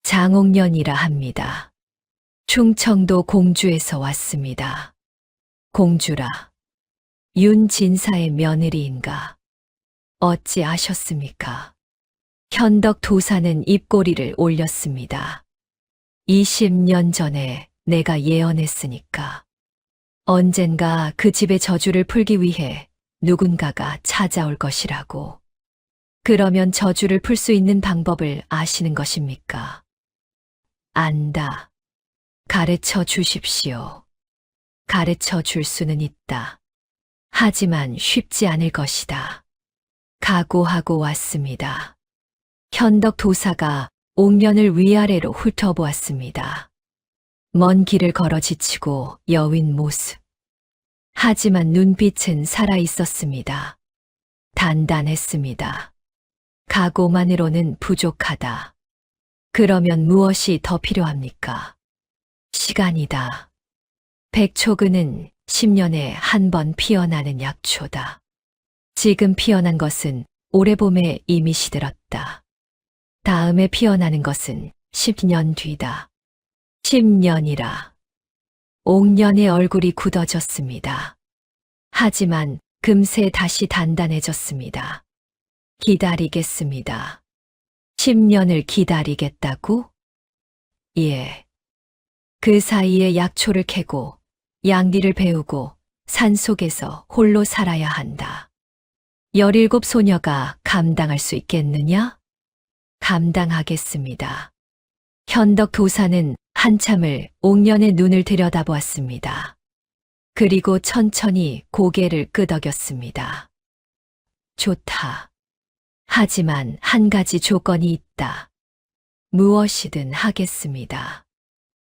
장옥년이라 합니다. 충청도 공주에서 왔습니다. 공주라. 윤 진사의 며느리인가? 어찌 아셨습니까? 현덕 도사는 입꼬리를 올렸습니다. 20년 전에 내가 예언했으니까. 언젠가 그 집의 저주를 풀기 위해 누군가가 찾아올 것이라고. 그러면 저주를 풀 수 있는 방법을 아시는 것입니까? 안다. 가르쳐 주십시오. 가르쳐 줄 수는 있다. 하지만 쉽지 않을 것이다. 각오하고 왔습니다. 현덕 도사가 옥년을 위아래로 훑어보았습니다. 먼 길을 걸어 지치고 여윈 모습. 하지만 눈빛은 살아있었습니다. 단단했습니다. 각오만으로는 부족하다. 그러면 무엇이 더 필요합니까? 시간이다. 백초근은 10년에 한 번 피어나는 약초다. 지금 피어난 것은 올해 봄에 이미 시들었다. 다음에 피어나는 것은 10년 뒤다. 10년이라. 옥년의 얼굴이 굳어졌습니다. 하지만 금세 다시 단단해졌습니다. 기다리겠습니다. 10년을 기다리겠다고? 예. 그 사이에 약초를 캐고 양귀를 배우고 산속에서 홀로 살아야 한다. 17 소녀가 감당할 수 있겠느냐? 감당하겠습니다. 현덕 도사는 한참을 옥년의 눈을 들여다보았습니다. 그리고 천천히 고개를 끄덕였습니다. 좋다. 하지만 한 가지 조건이 있다. 무엇이든 하겠습니다.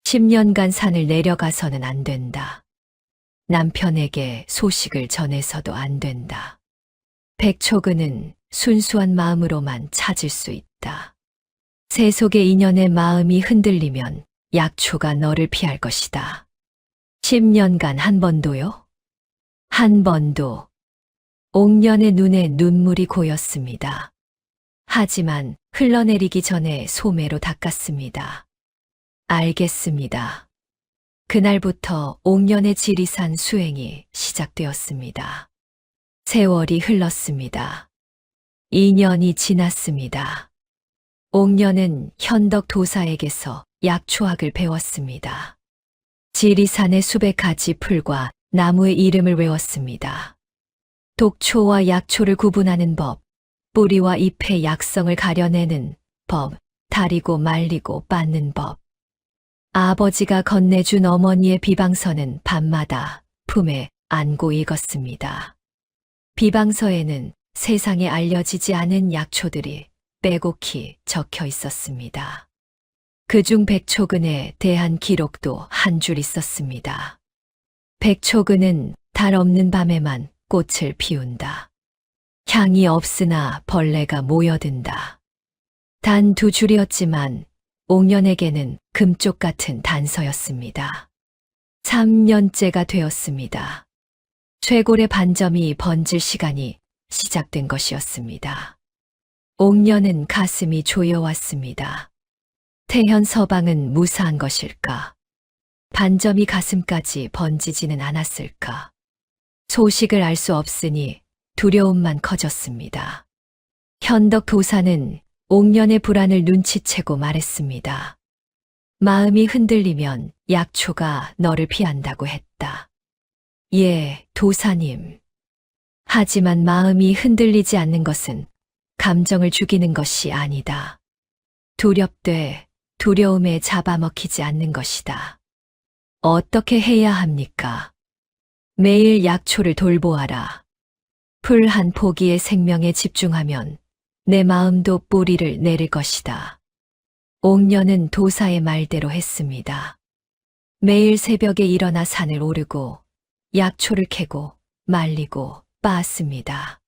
10년간 산을 내려가서는 안 된다. 남편에게 소식을 전해서도 안 된다. 백초근은 순수한 마음으로만 찾을 수 있다. 세속의 인연의 마음이 흔들리면 약초가 너를 피할 것이다. 10년간 한 번도요? 한 번도. 옥년의 눈에 눈물이 고였습니다. 하지만 흘러내리기 전에 소매로 닦았습니다. 알겠습니다. 그날부터 옥년의 지리산 수행이 시작되었습니다. 세월이 흘렀습니다. 2년이 지났습니다. 옥년은 현덕 도사에게서 약초학을 배웠습니다. 지리산의 수백 가지 풀과 나무의 이름을 외웠습니다. 독초와 약초를 구분하는 법, 뿌리와 잎의 약성을 가려내는 법, 다리고 말리고 빻는 법. 아버지가 건네준 어머니의 비방서는 밤마다 품에 안고 읽었습니다. 비방서에는 세상에 알려지지 않은 약초들이 빼곡히 적혀 있었습니다. 그중 백초근에 대한 기록도 한 줄 있었습니다. 백초근은 달 없는 밤에만 꽃을 피운다. 향이 없으나 벌레가 모여든다. 단 2줄이었지만 옥년에게는 금쪽 같은 단서였습니다. 3년째가 되었습니다. 쇄골의 반점이 번질 시간이 시작된 것이었습니다. 옥년은 가슴이 조여왔습니다. 태현 서방은 무사한 것일까? 반점이 가슴까지 번지지는 않았을까? 소식을 알 수 없으니 두려움만 커졌습니다. 현덕 도사는 옥년의 불안을 눈치채고 말했습니다. 마음이 흔들리면 약초가 너를 피한다고 했다. 예, 도사님. 하지만 마음이 흔들리지 않는 것은 감정을 죽이는 것이 아니다. 두렵되 두려움에 잡아먹히지 않는 것이다. 어떻게 해야 합니까? 매일 약초를 돌보아라. 풀 한 포기의 생명에 집중하면 내 마음도 뿌리를 내릴 것이다. 옥년은 도사의 말대로 했습니다. 매일 새벽에 일어나 산을 오르고 약초를 캐고 말리고 빻았습니다.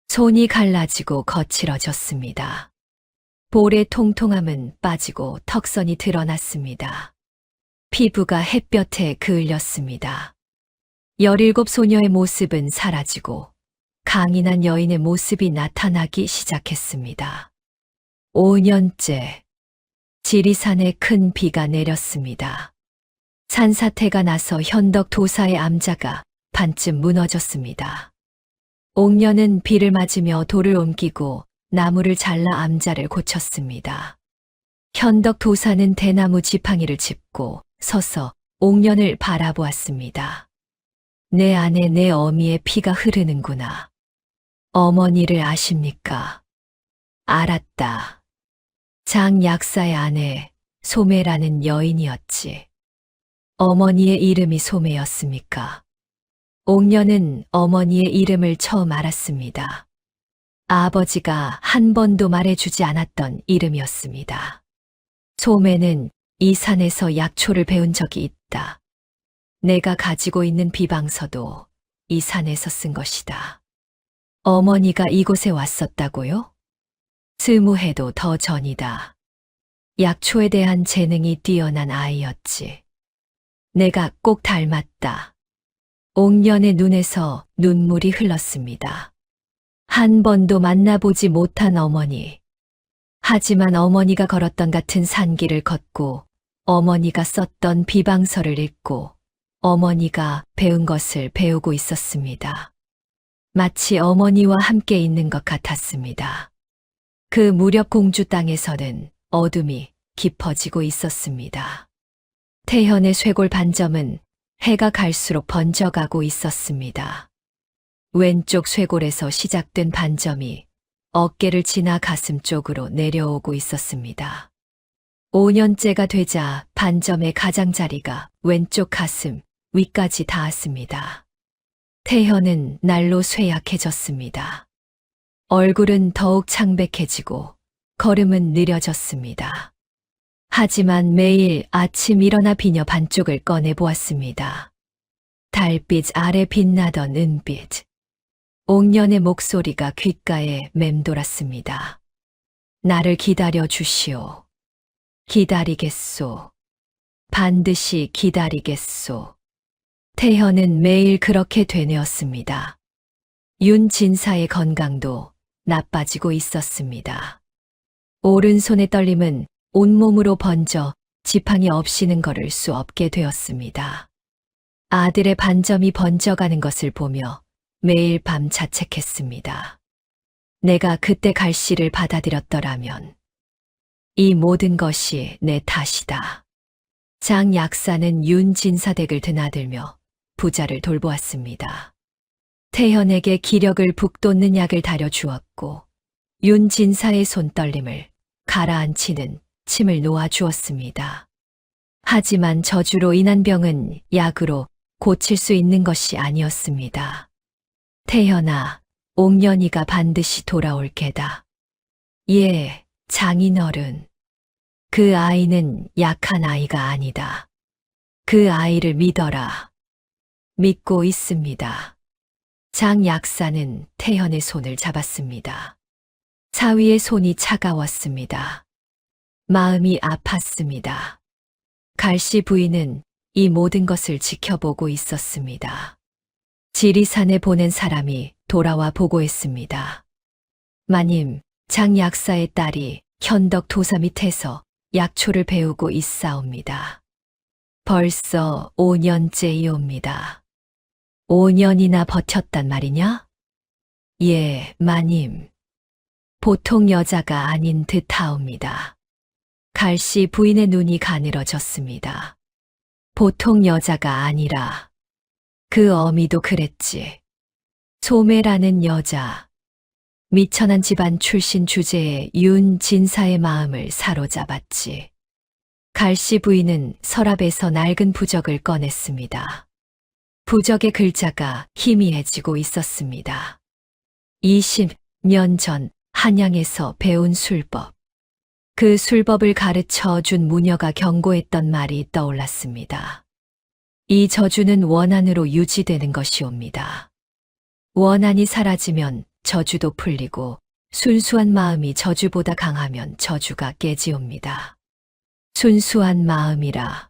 손이 갈라지고 거칠어졌습니다. 볼의 통통함은 빠지고 턱선이 드러났습니다. 피부가 햇볕에 그을렸습니다. 17 소녀의 모습은 사라지고 강인한 여인의 모습이 나타나기 시작했습니다. 5년째 지리산에 큰 비가 내렸습니다. 산사태가 나서 현덕 도사의 암자가 반쯤 무너졌습니다. 옥년은 비를 맞으며 돌을 옮기고 나무를 잘라 암자를 고쳤습니다. 현덕 도사는 대나무 지팡이를 짚고 서서 옥년을 바라보았습니다. 내 안에 내 어미의 피가 흐르는구나. 어머니를 아십니까? 알았다. 장 약사의 아내 소매라는 여인이었지. 어머니의 이름이 소매였습니까? 옥년은 어머니의 이름을 처음 알았습니다. 아버지가 한 번도 말해주지 않았던 이름이었습니다. 소매는 이 산에서 약초를 배운 적이 있다. 내가 가지고 있는 비방서도 이 산에서 쓴 것이다. 어머니가 이곳에 왔었다고요? 20해도 더 전이다. 약초에 대한 재능이 뛰어난 아이였지. 내가 꼭 닮았다. 옥년의 눈에서 눈물이 흘렀습니다. 한 번도 만나보지 못한 어머니. 하지만 어머니가 걸었던 같은 산길을 걷고 어머니가 썼던 비방서를 읽고 어머니가 배운 것을 배우고 있었습니다. 마치 어머니와 함께 있는 것 같았습니다. 그 무렵 공주 땅에서는 어둠이 깊어지고 있었습니다. 태현의 쇄골 반점은 해가 갈수록 번져가고 있었습니다. 왼쪽 쇄골에서 시작된 반점이 어깨를 지나 가슴 쪽으로 내려오고 있었습니다. 5년째가 되자 반점의 가장자리가 왼쪽 가슴 위까지 닿았습니다. 태현은 날로 쇠약해졌습니다. 얼굴은 더욱 창백해지고 걸음은 느려졌습니다. 하지만 매일 아침 일어나 비녀 반쪽을 꺼내 보았습니다. 달빛 아래 빛나던 은빛. 옥년의 목소리가 귓가에 맴돌았습니다. 나를 기다려 주시오. 기다리겠소. 반드시 기다리겠소. 태현은 매일 그렇게 되뇌었습니다. 윤진사의 건강도 나빠지고 있었습니다. 오른손의 떨림은 온몸으로 번져 지팡이 없이는 걸을 수 없게 되었습니다. 아들의 반점이 번져가는 것을 보며 매일 밤 자책했습니다. 내가 그때 갈씨를 받아들였더라면 이 모든 것이 내 탓이다. 장 약사는 윤진사 댁을 드나들며 부자를 돌보았습니다. 태현에게 기력을 북돋는 약을 다려 주었고 윤진사의 손떨림을 가라앉히는 침을 놓아 주었습니다. 하지만 저주로 인한 병은 약으로 고칠 수 있는 것이 아니었습니다. 태현아, 옥년이가 반드시 돌아올 게다. 예, 장인어른. 그 아이는 약한 아이가 아니다. 그 아이를 믿어라. 믿고 있습니다. 장 약사는 태현의 손을 잡았습니다. 사위의 손이 차가웠습니다. 마음이 아팠습니다. 갈씨 부인은 이 모든 것을 지켜보고 있었습니다. 지리산에 보낸 사람이 돌아와 보고했습니다. 마님, 장 약사의 딸이 현덕 도사 밑에서 약초를 배우고 있사옵니다. 벌써 5년째이옵니다. 5년이나 버텼단 말이냐? 예, 마님. 보통 여자가 아닌 듯하옵니다. 갈씨 부인의 눈이 가늘어졌습니다. 보통 여자가 아니라 그 어미도 그랬지. 소매라는 여자, 미천한 집안 출신 주제의 윤진사의 마음을 사로잡았지. 갈씨 부인은 서랍에서 낡은 부적을 꺼냈습니다. 부적의 글자가 희미해지고 있었습니다. 20년 전 한양에서 배운 술법. 그 술법을 가르쳐 준 무녀가 경고했던 말이 떠올랐습니다. 이 저주는 원한으로 유지되는 것이옵니다. 원한이 사라지면 저주도 풀리고 순수한 마음이 저주보다 강하면 저주가 깨지옵니다. 순수한 마음이라.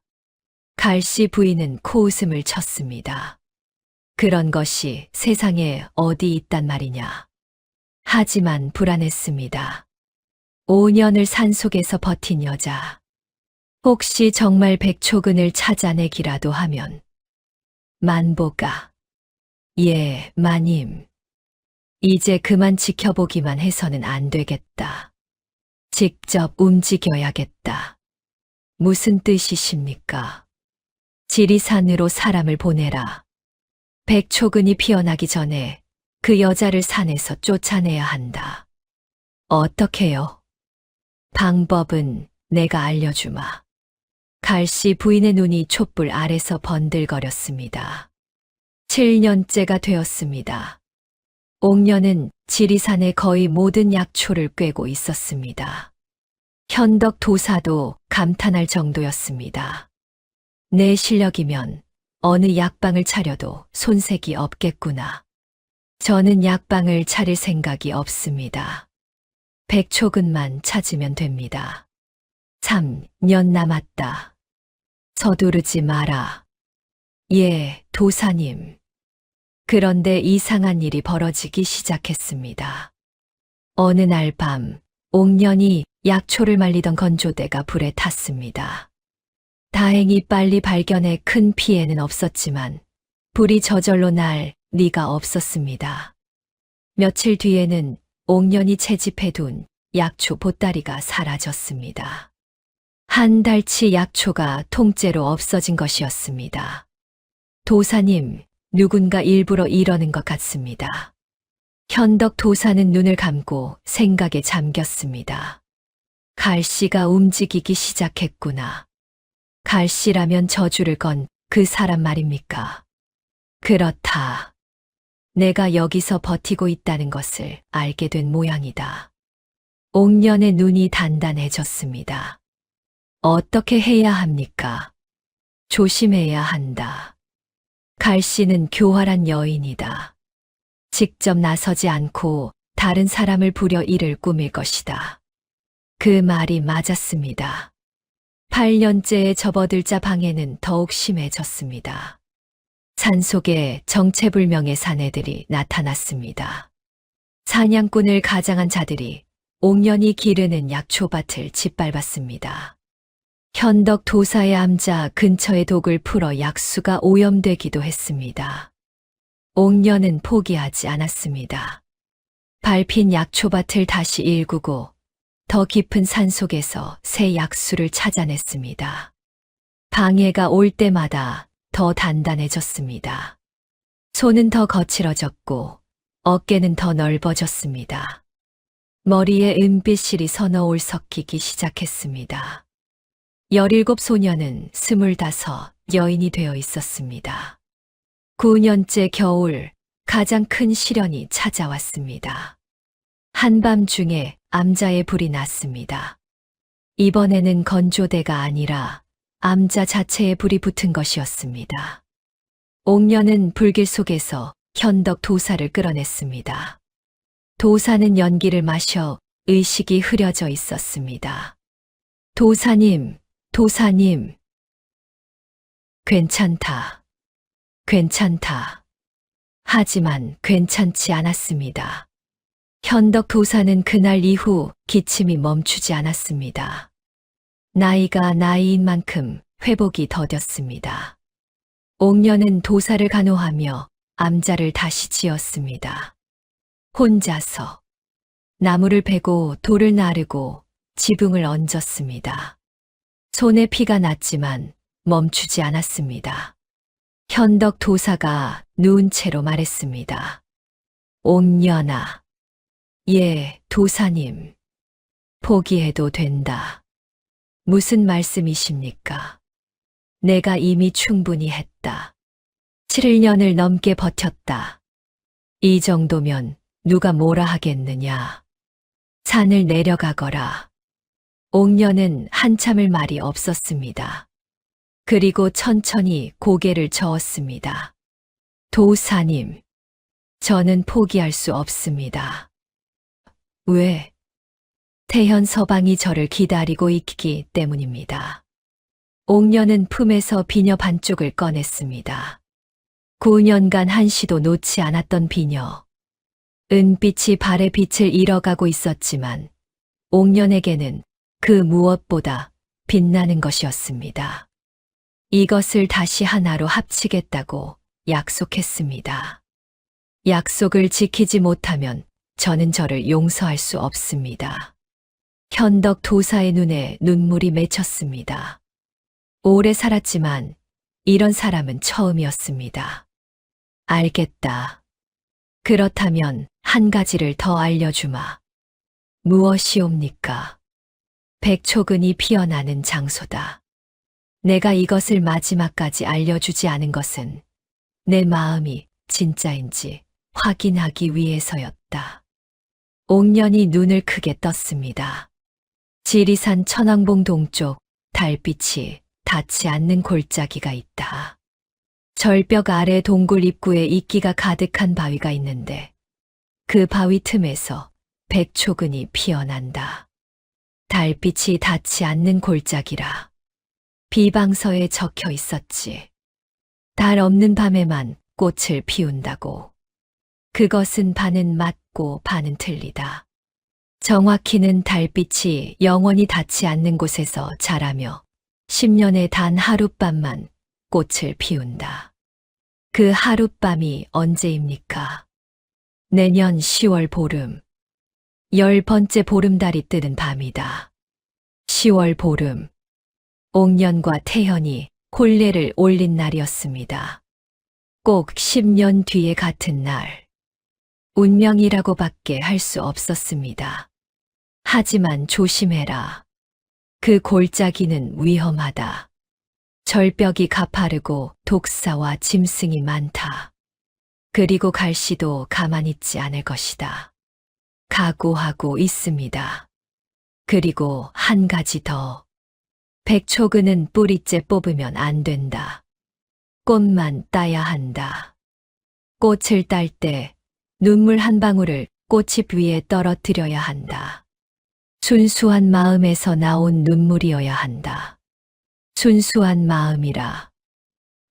갈씨 부인은 코웃음을 쳤습니다. 그런 것이 세상에 어디 있단 말이냐. 하지만 불안했습니다. 5년을 산속에서 버틴 여자. 혹시 정말 백초근을 찾아내기라도 하면. 만보가. 예, 마님. 이제 그만 지켜보기만 해서는 안 되겠다. 직접 움직여야겠다. 무슨 뜻이십니까? 지리산으로 사람을 보내라. 백초근이 피어나기 전에 그 여자를 산에서 쫓아내야 한다. 어떻게요? 방법은 내가 알려주마. 갈씨 부인의 눈이 촛불 아래서 번들거렸습니다. 7년째가 되었습니다. 옥년은 지리산의 거의 모든 약초를 꿰고 있었습니다. 현덕 도사도 감탄할 정도였습니다. 내 실력이면 어느 약방을 차려도 손색이 없겠구나. 저는 약방을 차릴 생각이 없습니다. 백초근만 찾으면 됩니다. 3년 남았다. 서두르지 마라. 예, 도사님. 그런데 이상한 일이 벌어지기 시작했습니다. 어느 날 밤, 옥년이 약초를 말리던 건조대가 불에 탔습니다. 다행히 빨리 발견해 큰 피해는 없었지만 불이 저절로 날 리가 없었습니다. 며칠 뒤에는 옥년이 채집해둔 약초 보따리가 사라졌습니다. 한 달치 약초가 통째로 없어진 것이었습니다. 도사님, 누군가 일부러 이러는 것 같습니다. 현덕 도사는 눈을 감고 생각에 잠겼습니다. 갈씨가 움직이기 시작했구나. 갈씨라면 저주를 건 그 사람 말입니까? 그렇다. 내가 여기서 버티고 있다는 것을 알게 된 모양이다. 옥년의 눈이 단단해졌습니다. 어떻게 해야 합니까? 조심해야 한다. 갈씨는 교활한 여인이다. 직접 나서지 않고 다른 사람을 부려 일을 꾸밀 것이다. 그 말이 맞았습니다. 8년째의 접어들자 방해는 더욱 심해졌습니다. 산속에 정체불명의 사내들이 나타났습니다. 사냥꾼을 가장한 자들이 옥년이 기르는 약초밭을 짓밟았습니다. 현덕 도사의 암자 근처의 독을 풀어 약수가 오염되기도 했습니다. 옥년은 포기하지 않았습니다. 밟힌 약초밭을 다시 일구고 더 깊은 산속에서 새 약수를 찾아냈습니다. 방해가 올 때마다 더 단단해졌습니다. 손은 더 거칠어졌고 어깨는 더 넓어졌습니다. 머리에 은빛실이 서너올 섞이기 시작했습니다. 17 소녀는 25 여인이 되어 있었습니다. 9년째 겨울 가장 큰 시련이 찾아왔습니다. 한밤중에 암자의 불이 났습니다. 이번에는 건조대가 아니라 암자 자체에 불이 붙은 것이었습니다. 옥년은 불길 속에서 현덕 도사를 끌어냈습니다. 도사는 연기를 마셔 의식이 흐려져 있었습니다. 도사님, 도사님. 괜찮다. 괜찮다. 하지만 괜찮지 않았습니다. 현덕 도사는 그날 이후 기침이 멈추지 않았습니다. 나이가 나이인 만큼 회복이 더뎠습니다. 옥년은 도사를 간호하며 암자를 다시 지었습니다. 혼자서 나무를 베고 돌을 나르고 지붕을 얹었습니다. 손에 피가 났지만 멈추지 않았습니다. 현덕 도사가 누운 채로 말했습니다. 옥년아. 예, 도사님. 포기해도 된다. 무슨 말씀이십니까? 내가 이미 충분히 했다. 7년을 넘게 버텼다. 이 정도면 누가 뭐라 하겠느냐. 산을 내려가거라. 옥년은 한참을 말이 없었습니다. 그리고 천천히 고개를 저었습니다. 도사님, 저는 포기할 수 없습니다. 왜? 태현 서방이 저를 기다리고 있기 때문입니다. 옥년은 품에서 비녀 반쪽을 꺼냈습니다. 9년간 한시도 놓지 않았던 비녀. 은빛이 발의 빛을 잃어가고 있었지만 옥년에게는 그 무엇보다 빛나는 것이었습니다. 이것을 다시 하나로 합치겠다고 약속했습니다. 약속을 지키지 못하면 저는 저를 용서할 수 없습니다. 현덕 도사의 눈에 눈물이 맺혔습니다. 오래 살았지만 이런 사람은 처음이었습니다. 알겠다. 그렇다면 한 가지를 더 알려주마. 무엇이옵니까? 백초근이 피어나는 장소다. 내가 이것을 마지막까지 알려주지 않은 것은 내 마음이 진짜인지 확인하기 위해서였다. 옥년이 눈을 크게 떴습니다. 지리산 천왕봉 동쪽 달빛이 닿지 않는 골짜기가 있다. 절벽 아래 동굴 입구에 이끼가 가득한 바위가 있는데 그 바위 틈에서 백초근이 피어난다. 달빛이 닿지 않는 골짜기라. 비방서에 적혀 있었지. 달 없는 밤에만 꽃을 피운다고. 그것은 반은 맞고 반은 틀리다. 정확히는 달빛이 영원히 닿지 않는 곳에서 자라며 10년에 단 하룻밤만 꽃을 피운다. 그 하룻밤이 언제입니까? 내년 10월 보름. 10번째 보름달이 뜨는 밤이다. 10월 보름. 옥년과 태현이 혼례를 올린 날이었습니다. 꼭 10년 뒤에 같은 날. 운명이라고밖에 할 수 없었습니다. 하지만 조심해라. 그 골짜기는 위험하다. 절벽이 가파르고 독사와 짐승이 많다. 그리고 갈씨도 가만히 있지 않을 것이다. 각오하고 있습니다. 그리고 한 가지 더. 백초근은 뿌리째 뽑으면 안 된다. 꽃만 따야 한다. 꽃을 딸 때 눈물 한 방울을 꽃잎 위에 떨어뜨려야 한다. 순수한 마음에서 나온 눈물이어야 한다. 순수한 마음이라.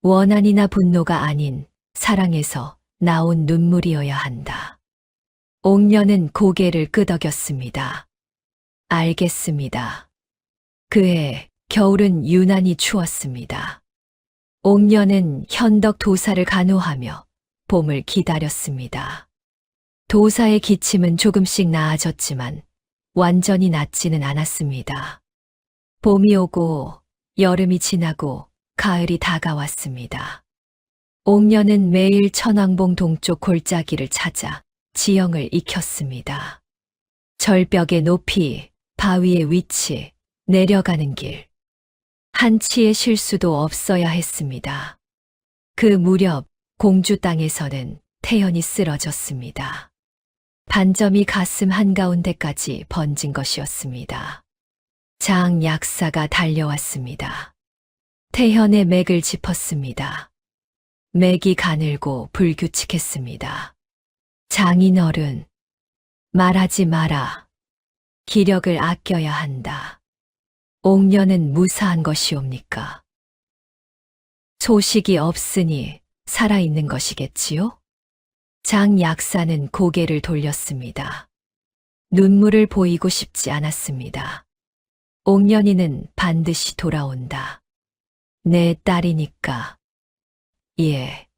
원한이나 분노가 아닌 사랑에서 나온 눈물이어야 한다. 옥녀는 고개를 끄덕였습니다. 알겠습니다. 그해 겨울은 유난히 추웠습니다. 옥녀는 현덕 도사를 간호하며 봄을 기다렸습니다. 도사의 기침은 조금씩 나아졌지만 완전히 낫지는 않았습니다. 봄이 오고 여름이 지나고 가을이 다가왔습니다. 옥녀는 매일 천왕봉 동쪽 골짜기를 찾아 지형을 익혔습니다. 절벽의 높이, 바위의 위치, 내려가는 길. 한치의 실수도 없어야 했습니다. 그 무렵 공주 땅에서는 태연이 쓰러졌습니다. 반점이 가슴 한가운데까지 번진 것이었습니다. 장 약사가 달려왔습니다. 태연의 맥을 짚었습니다. 맥이 가늘고 불규칙했습니다. 장인어른, 말하지 마라. 기력을 아껴야 한다. 옥녀는 무사한 것이옵니까? 소식이 없으니 살아있는 것이겠지요? 장 약사는 고개를 돌렸습니다. 눈물을 보이고 싶지 않았습니다. 옥년이는 반드시 돌아온다. 내 딸이니까. 예.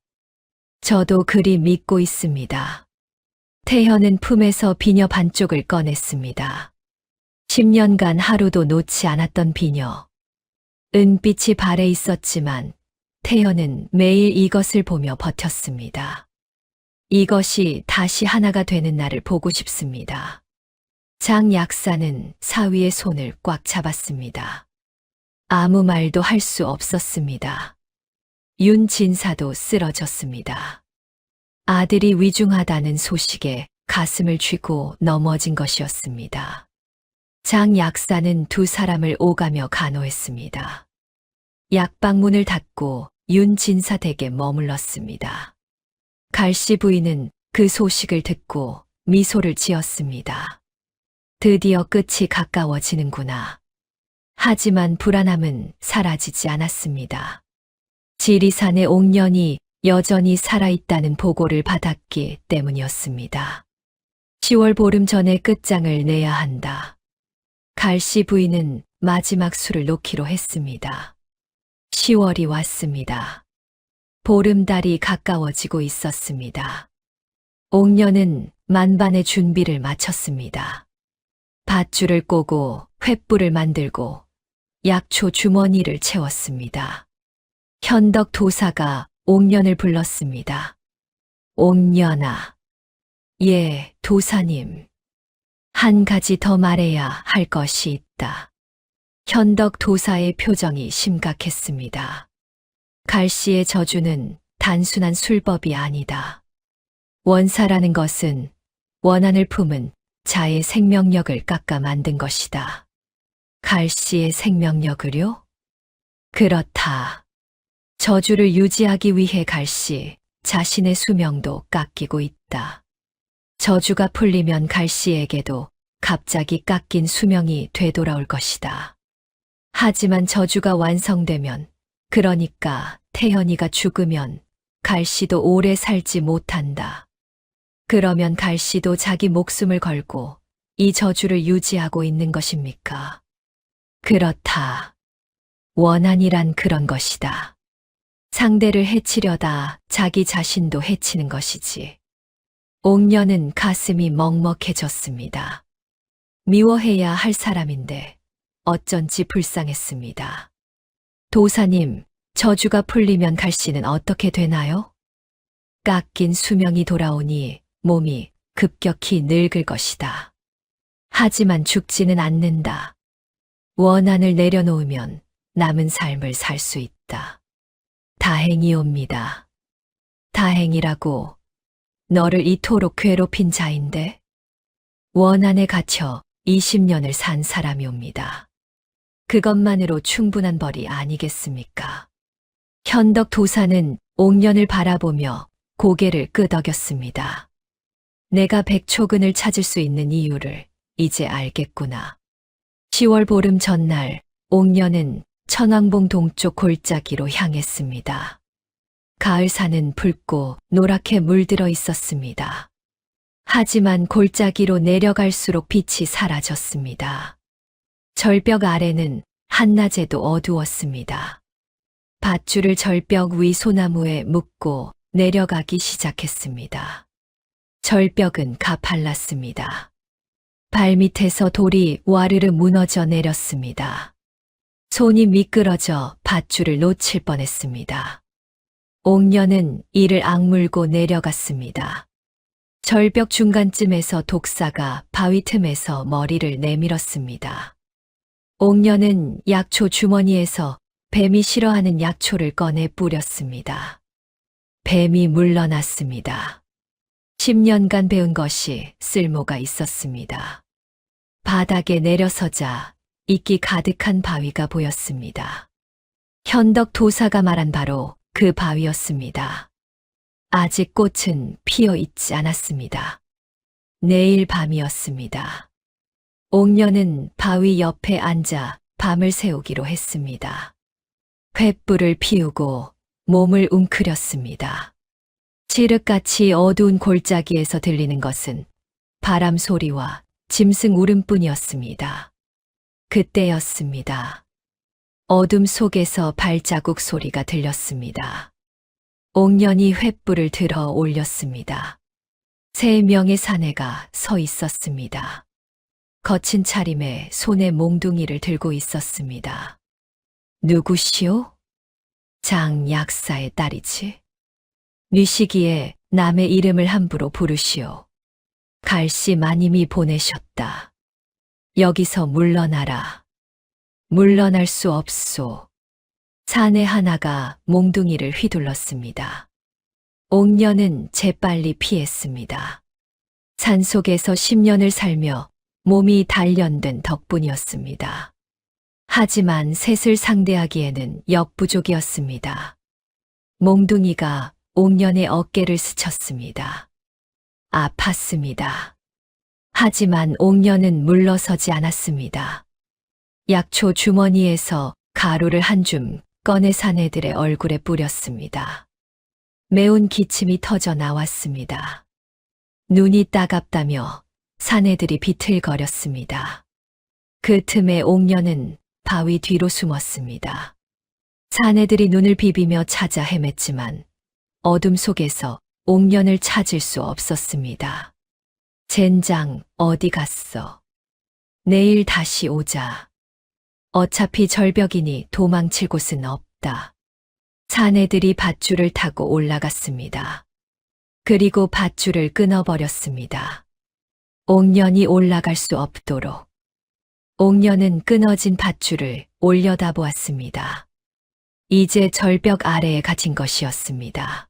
저도 그리 믿고 있습니다. 태현은 품에서 비녀 반쪽을 꺼냈습니다. 10년간 하루도 놓지 않았던 비녀. 은빛이 발에 있었지만 태현은 매일 이것을 보며 버텼습니다. 이것이 다시 하나가 되는 날을 보고 싶습니다. 장 약사는 사위의 손을 꽉 잡았습니다. 아무 말도 할 수 없었습니다. 윤 진사도 쓰러졌습니다. 아들이 위중하다는 소식에 가슴을 쥐고 넘어진 것이었습니다. 장 약사는 두 사람을 오가며 간호했습니다. 약방문을 닫고 윤 진사 댁에 머물렀습니다. 갈씨 부인은 그 소식을 듣고 미소를 지었습니다. 드디어 끝이 가까워지는구나. 하지만 불안함은 사라지지 않았습니다. 지리산의 옥년이 여전히 살아있다는 보고를 받았기 때문이었습니다. 10월 보름 전에 끝장을 내야 한다. 갈씨 부인은 마지막 술을 놓기로 했습니다. 10월이 왔습니다. 보름달이 가까워지고 있었습니다. 옥녀는 만반의 준비를 마쳤습니다. 밧줄을 꼬고 횃불을 만들고 약초 주머니를 채웠습니다. 현덕 도사가 옥년을 불렀습니다. 옥년아. 예, 도사님. 한 가지 더 말해야 할 것이 있다. 현덕 도사의 표정이 심각했습니다. 갈씨의 저주는 단순한 술법이 아니다. 원사라는 것은 원한을 품은 자의 생명력을 깎아 만든 것이다. 갈씨의 생명력을요? 그렇다. 저주를 유지하기 위해 갈씨 자신의 수명도 깎이고 있다. 저주가 풀리면 갈씨에게도 갑자기 깎인 수명이 되돌아올 것이다. 하지만 저주가 완성되면, 그러니까 태현이가 죽으면 갈씨도 오래 살지 못한다. 그러면 갈씨도 자기 목숨을 걸고 이 저주를 유지하고 있는 것입니까? 그렇다. 원한이란 그런 것이다. 상대를 해치려다 자기 자신도 해치는 것이지. 옥녀는 가슴이 먹먹해졌습니다. 미워해야 할 사람인데 어쩐지 불쌍했습니다. 도사님, 저주가 풀리면 갈씨는 어떻게 되나요? 깎인 수명이 돌아오니 몸이 급격히 늙을 것이다. 하지만 죽지는 않는다. 원한을 내려놓으면 남은 삶을 살 수 있다. 다행이옵니다. 다행이라고 너를 이토록 괴롭힌 자인데 원한에 갇혀 20년을 산 사람이옵니다. 그것만으로 충분한 벌이 아니겠습니까? 현덕 도사는 옥년을 바라보며 고개를 끄덕였습니다. 내가 백초근을 찾을 수 있는 이유를 이제 알겠구나. 10월 보름 전날 옥년은 천왕봉 동쪽 골짜기로 향했습니다. 가을산은 붉고 노랗게 물들어 있었습니다. 하지만 골짜기로 내려갈수록 빛이 사라졌습니다. 절벽 아래는 한낮에도 어두웠습니다. 밧줄을 절벽 위 소나무에 묶고 내려가기 시작했습니다. 절벽은 가팔랐습니다. 발밑에서 돌이 와르르 무너져 내렸습니다. 손이 미끄러져 밧줄을 놓칠 뻔했습니다. 옥년은 이를 악물고 내려갔습니다. 절벽 중간쯤에서 독사가 바위 틈에서 머리를 내밀었습니다. 옥년은 약초 주머니에서 뱀이 싫어하는 약초를 꺼내 뿌렸습니다. 뱀이 물러났습니다. 10년간 배운 것이 쓸모가 있었습니다. 바닥에 내려서자 이끼 가득한 바위가 보였습니다. 현덕 도사가 말한 바로 그 바위였습니다. 아직 꽃은 피어 있지 않았습니다. 내일 밤이었습니다. 옥년은 바위 옆에 앉아 밤을 새우기로 했습니다. 횃불을 피우고 몸을 웅크렸습니다. 칠흑같이 어두운 골짜기에서 들리는 것은 바람 소리와 짐승 울음뿐이었습니다. 그때였습니다. 어둠 속에서 발자국 소리가 들렸습니다. 옥년이 횃불을 들어 올렸습니다. 3명의 사내가 서 있었습니다. 거친 차림에 손에 몽둥이를 들고 있었습니다. 누구시오? 장 약사의 딸이지. 뉘시기에 남의 이름을 함부로 부르시오. 갈씨 마님이 보내셨다. 여기서 물러나라. 물러날 수 없소. 사내 하나가 몽둥이를 휘둘렀습니다. 옥년은 재빨리 피했습니다. 산속에서 10년을 살며 몸이 단련된 덕분이었습니다. 하지만 셋을 상대하기에는 역부족이었습니다. 몽둥이가 옥년의 어깨를 스쳤습니다. 아팠습니다. 하지만 옥년은 물러서지 않았습니다. 약초 주머니에서 가루를 한 줌 꺼내 사내들의 얼굴에 뿌렸습니다. 매운 기침이 터져 나왔습니다. 눈이 따갑다며 사내들이 비틀거렸습니다. 그 틈에 옥년은 바위 뒤로 숨었습니다. 사내들이 눈을 비비며 찾아 헤맸지만 어둠 속에서 옥년을 찾을 수 없었습니다. 젠장 어디 갔어? 내일 다시 오자. 어차피 절벽이니 도망칠 곳은 없다. 사내들이 밧줄을 타고 올라갔습니다. 그리고 밧줄을 끊어버렸습니다. 옥년이 올라갈 수 없도록. 옥년은 끊어진 밧줄을 올려다보았습니다. 이제 절벽 아래에 갇힌 것이었습니다.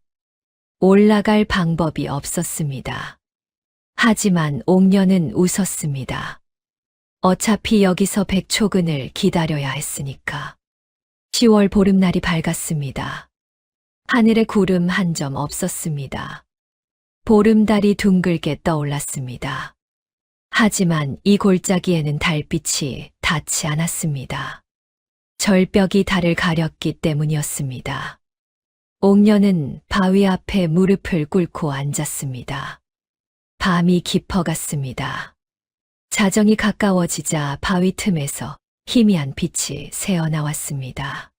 올라갈 방법이 없었습니다. 하지만 옥년은 웃었습니다. 어차피 여기서 백초근을 기다려야 했으니까. 10월 보름날이 밝았습니다. 하늘에 구름 한 점 없었습니다. 보름달이 둥글게 떠올랐습니다. 하지만 이 골짜기에는 달빛이 닿지 않았습니다. 절벽이 달을 가렸기 때문이었습니다. 옥년은 바위 앞에 무릎을 꿇고 앉았습니다. 밤이 깊어갔습니다. 자정이 가까워지자 바위 틈에서 희미한 빛이 새어나왔습니다.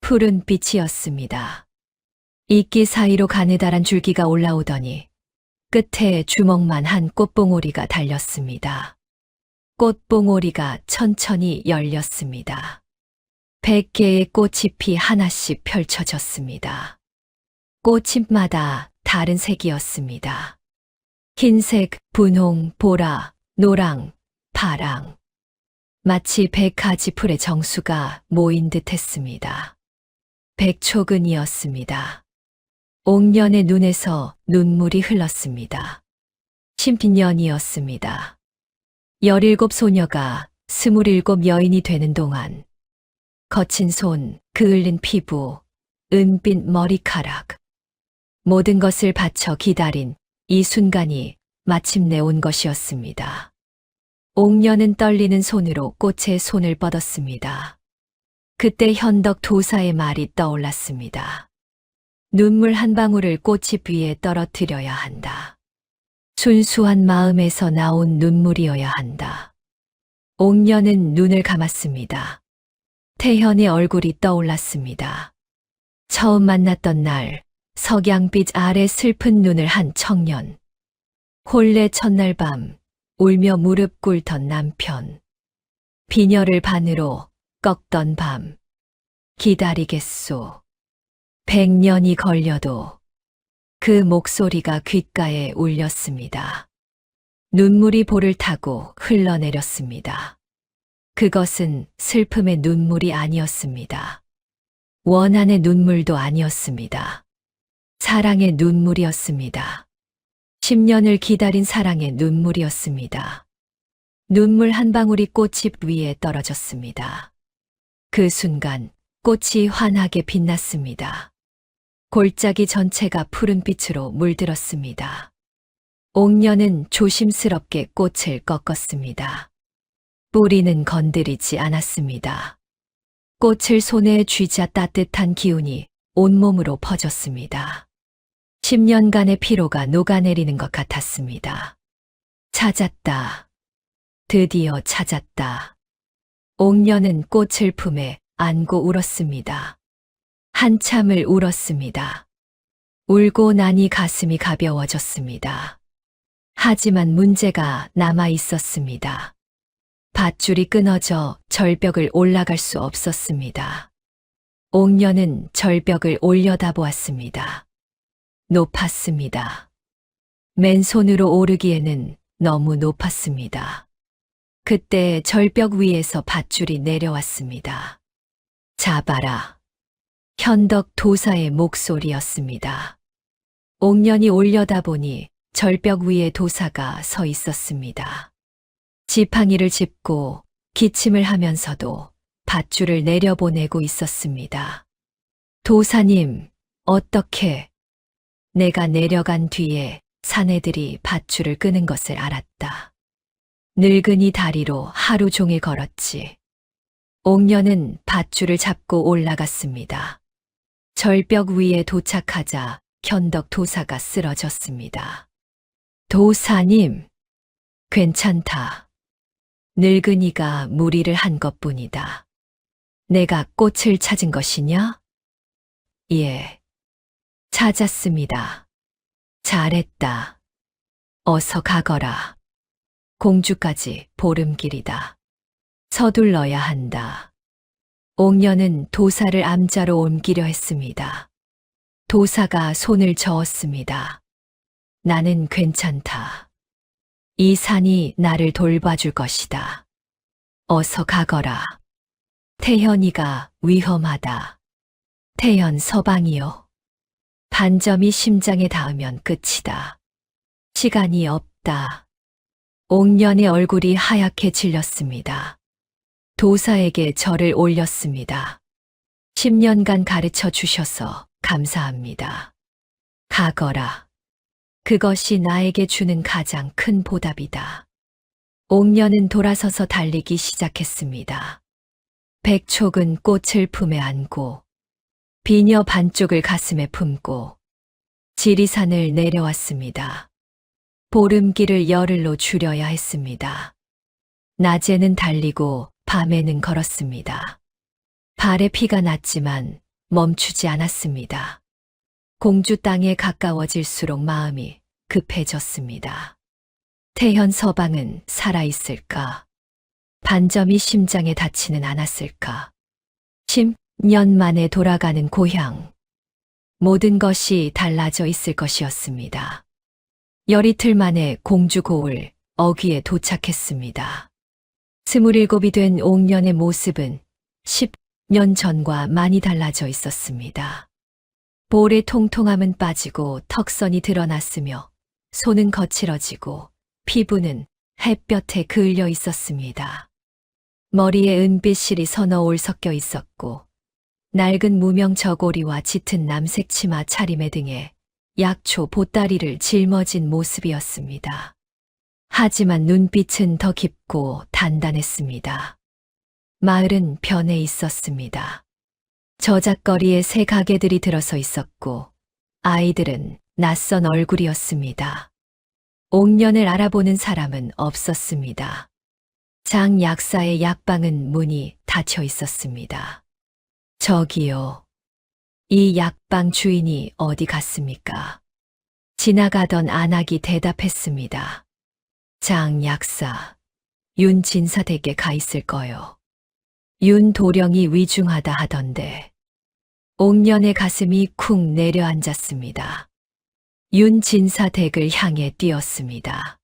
푸른 빛이었습니다. 이끼 사이로 가느다란 줄기가 올라오더니 끝에 주먹만 한 꽃봉오리가 달렸습니다. 꽃봉오리가 천천히 열렸습니다. 100개의 꽃잎이 하나씩 펼쳐졌습니다. 꽃잎마다 다른 색이었습니다. 흰색, 분홍, 보라, 노랑, 파랑. 마치 100가지 풀의 정수가 모인 듯 했습니다. 백초근이었습니다. 옥년의 눈에서 눈물이 흘렀습니다. 신빈년이었습니다. 17 소녀가 27 여인이 되는 동안 거친 손, 그을린 피부, 은빛 머리카락. 모든 것을 바쳐 기다린 이 순간이 마침내 온 것이었습니다. 옥녀는 떨리는 손으로 꽃에 손을 뻗었습니다. 그때 현덕 도사의 말이 떠올랐습니다. 눈물 한 방울을 꽃잎 위에 떨어뜨려야 한다. 순수한 마음에서 나온 눈물이어야 한다. 옥녀는 눈을 감았습니다. 태현의 얼굴이 떠올랐습니다. 처음 만났던 날, 석양빛 아래 슬픈 눈을 한 청년. 혼례 첫날 밤, 울며 무릎 꿇던 남편. 비녀를 반으로 꺾던 밤. 기다리겠소. 100년이 걸려도 그 목소리가 귓가에 울렸습니다. 눈물이 볼을 타고 흘러내렸습니다. 그것은 슬픔의 눈물이 아니었습니다. 원한의 눈물도 아니었습니다. 사랑의 눈물이었습니다. 10년을 기다린 사랑의 눈물이었습니다. 눈물 한 방울이 꽃잎 위에 떨어졌습니다. 그 순간 꽃이 환하게 빛났습니다. 골짜기 전체가 푸른빛으로 물들었습니다. 옥녀는 조심스럽게 꽃을 꺾었습니다. 뿌리는 건드리지 않았습니다. 꽃을 손에 쥐자 따뜻한 기운이 온몸으로 퍼졌습니다. 10년간의 피로가 녹아내리는 것 같았습니다. 찾았다. 드디어 찾았다. 옥녀는 꽃을 품에 안고 울었습니다. 한참을 울었습니다. 울고 나니 가슴이 가벼워졌습니다. 하지만 문제가 남아 있었습니다. 밧줄이 끊어져 절벽을 올라갈 수 없었습니다. 옥녀는 절벽을 올려다보았습니다. 높았습니다. 맨손으로 오르기에는 너무 높았습니다. 그때 절벽 위에서 밧줄이 내려왔습니다. 잡아라. 현덕 도사의 목소리였습니다. 옥년이 올려다보니 절벽 위에 도사가 서 있었습니다. 지팡이를 짚고 기침을 하면서도 밧줄을 내려보내고 있었습니다. 도사님, 어떻게? 내가 내려간 뒤에 사내들이 밧줄을 끄는 것을 알았다. 늙은이 다리로 하루 종일 걸었지. 옥녀는 밧줄을 잡고 올라갔습니다. 절벽 위에 도착하자 현덕 도사가 쓰러졌습니다. 도사님, 괜찮다. 늙은이가 무리를 한 것뿐이다. 내가 꽃을 찾은 것이냐? 예. 찾았습니다. 잘했다. 어서 가거라. 공주까지 보름길이다. 서둘러야 한다. 옥녀는 도사를 암자로 옮기려 했습니다. 도사가 손을 저었습니다. 나는 괜찮다. 이 산이 나를 돌봐줄 것이다. 어서 가거라. 태현이가 위험하다. 태현 서방이요. 반점이 심장에 닿으면 끝이다. 시간이 없다. 옥년의 얼굴이 하얗게 질렸습니다. 도사에게 절을 올렸습니다. 10년간 가르쳐 주셔서 감사합니다. 가거라. 그것이 나에게 주는 가장 큰 보답이다. 옥년은 돌아서서 달리기 시작했습니다. 백촉은 꽃을 품에 안고 비녀 반쪽을 가슴에 품고 지리산을 내려왔습니다. 보름길을 열흘로 줄여야 했습니다. 낮에는 달리고 밤에는 걸었습니다. 발에 피가 났지만 멈추지 않았습니다. 공주 땅에 가까워질수록 마음이 급해졌습니다. 태현 서방은 살아있을까? 반점이 심장에 닿지는 않았을까? 10년 만에 돌아가는 고향. 모든 것이 달라져 있을 것이었습니다. 열이틀 만에 공주 고을 어귀에 도착했습니다. 27이 된 옥년의 모습은 10년 전과 많이 달라져 있었습니다. 볼의 통통함은 빠지고 턱선이 드러났으며 손은 거칠어지고 피부는 햇볕에 그을려 있었습니다. 머리에 은빛 실이 서너 올 섞여 있었고 낡은 무명 저고리와 짙은 남색 치마 차림의 등에 약초 보따리를 짊어진 모습이었습니다. 하지만 눈빛은 더 깊고 단단했습니다. 마을은 변해 있었습니다. 저작거리에 새 가게들이 들어서 있었고 아이들은 낯선 얼굴이었습니다. 옥년을 알아보는 사람은 없었습니다. 장 약사의 약방은 문이 닫혀 있었습니다. 저기요. 이 약방 주인이 어디 갔습니까? 지나가던 안악이 대답했습니다. 장 약사, 윤 진사 댁에 가 있을 거요. 윤 도령이 위중하다 하던데. 옥년의 가슴이 쿵 내려앉았습니다. 윤 진사 댁을 향해 뛰었습니다.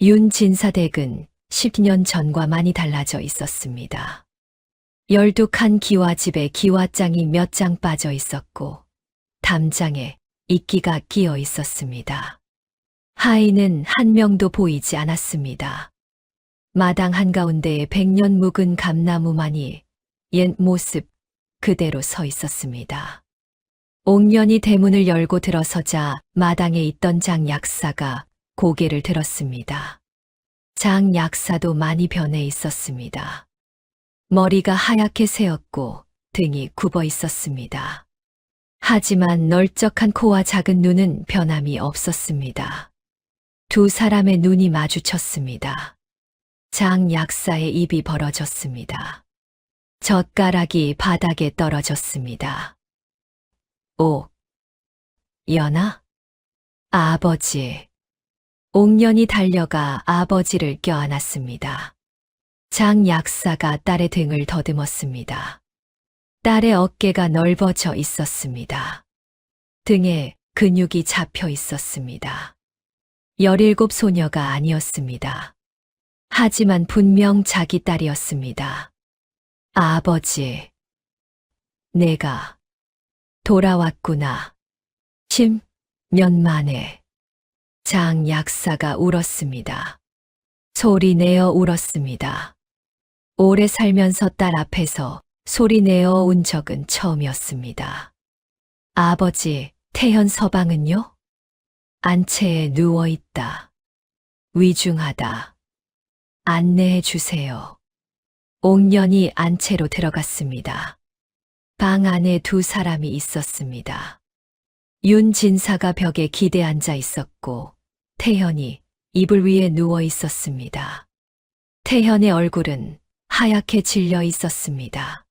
윤 진사 댁은 10년 전과 많이 달라져 있었습니다. 12칸 기와집에 기와장이 몇 장 빠져 있었고 담장에 이끼가 끼어 있었습니다. 하인은 한 명도 보이지 않았습니다. 마당 한가운데에 100년 묵은 감나무만이 옛 모습 그대로 서 있었습니다. 옥년이 대문을 열고 들어서자 마당에 있던 장 약사가 고개를 들었습니다. 장 약사도 많이 변해 있었습니다. 머리가 하얗게 새었고 등이 굽어 있었습니다. 하지만 널쩍한 코와 작은 눈은 변함이 없었습니다. 두 사람의 눈이 마주쳤습니다. 장 약사의 입이 벌어졌습니다. 젓가락이 바닥에 떨어졌습니다. 오, 연아? 아버지. 옥년이 달려가 아버지를 껴안았습니다. 장 약사가 딸의 등을 더듬었습니다. 딸의 어깨가 넓어져 있었습니다. 등에 근육이 잡혀 있었습니다. 17 소녀가 아니었습니다. 하지만 분명 자기 딸이었습니다. 아버지, 내가 돌아왔구나. 10년 만에. 장 약사가 울었습니다. 소리 내어 울었습니다. 오래 살면서 딸 앞에서 소리 내어 운 적은 처음이었습니다. 아버지, 태현 서방은요? 안채에 누워있다. 위중하다. 안내해 주세요. 옥년이 안채로 들어갔습니다. 방 안에 두 사람이 있었습니다. 윤 진사가 벽에 기대 앉아 있었고 태현이 이불 위에 누워 있었습니다. 태현의 얼굴은 하얗게 질려 있었습니다.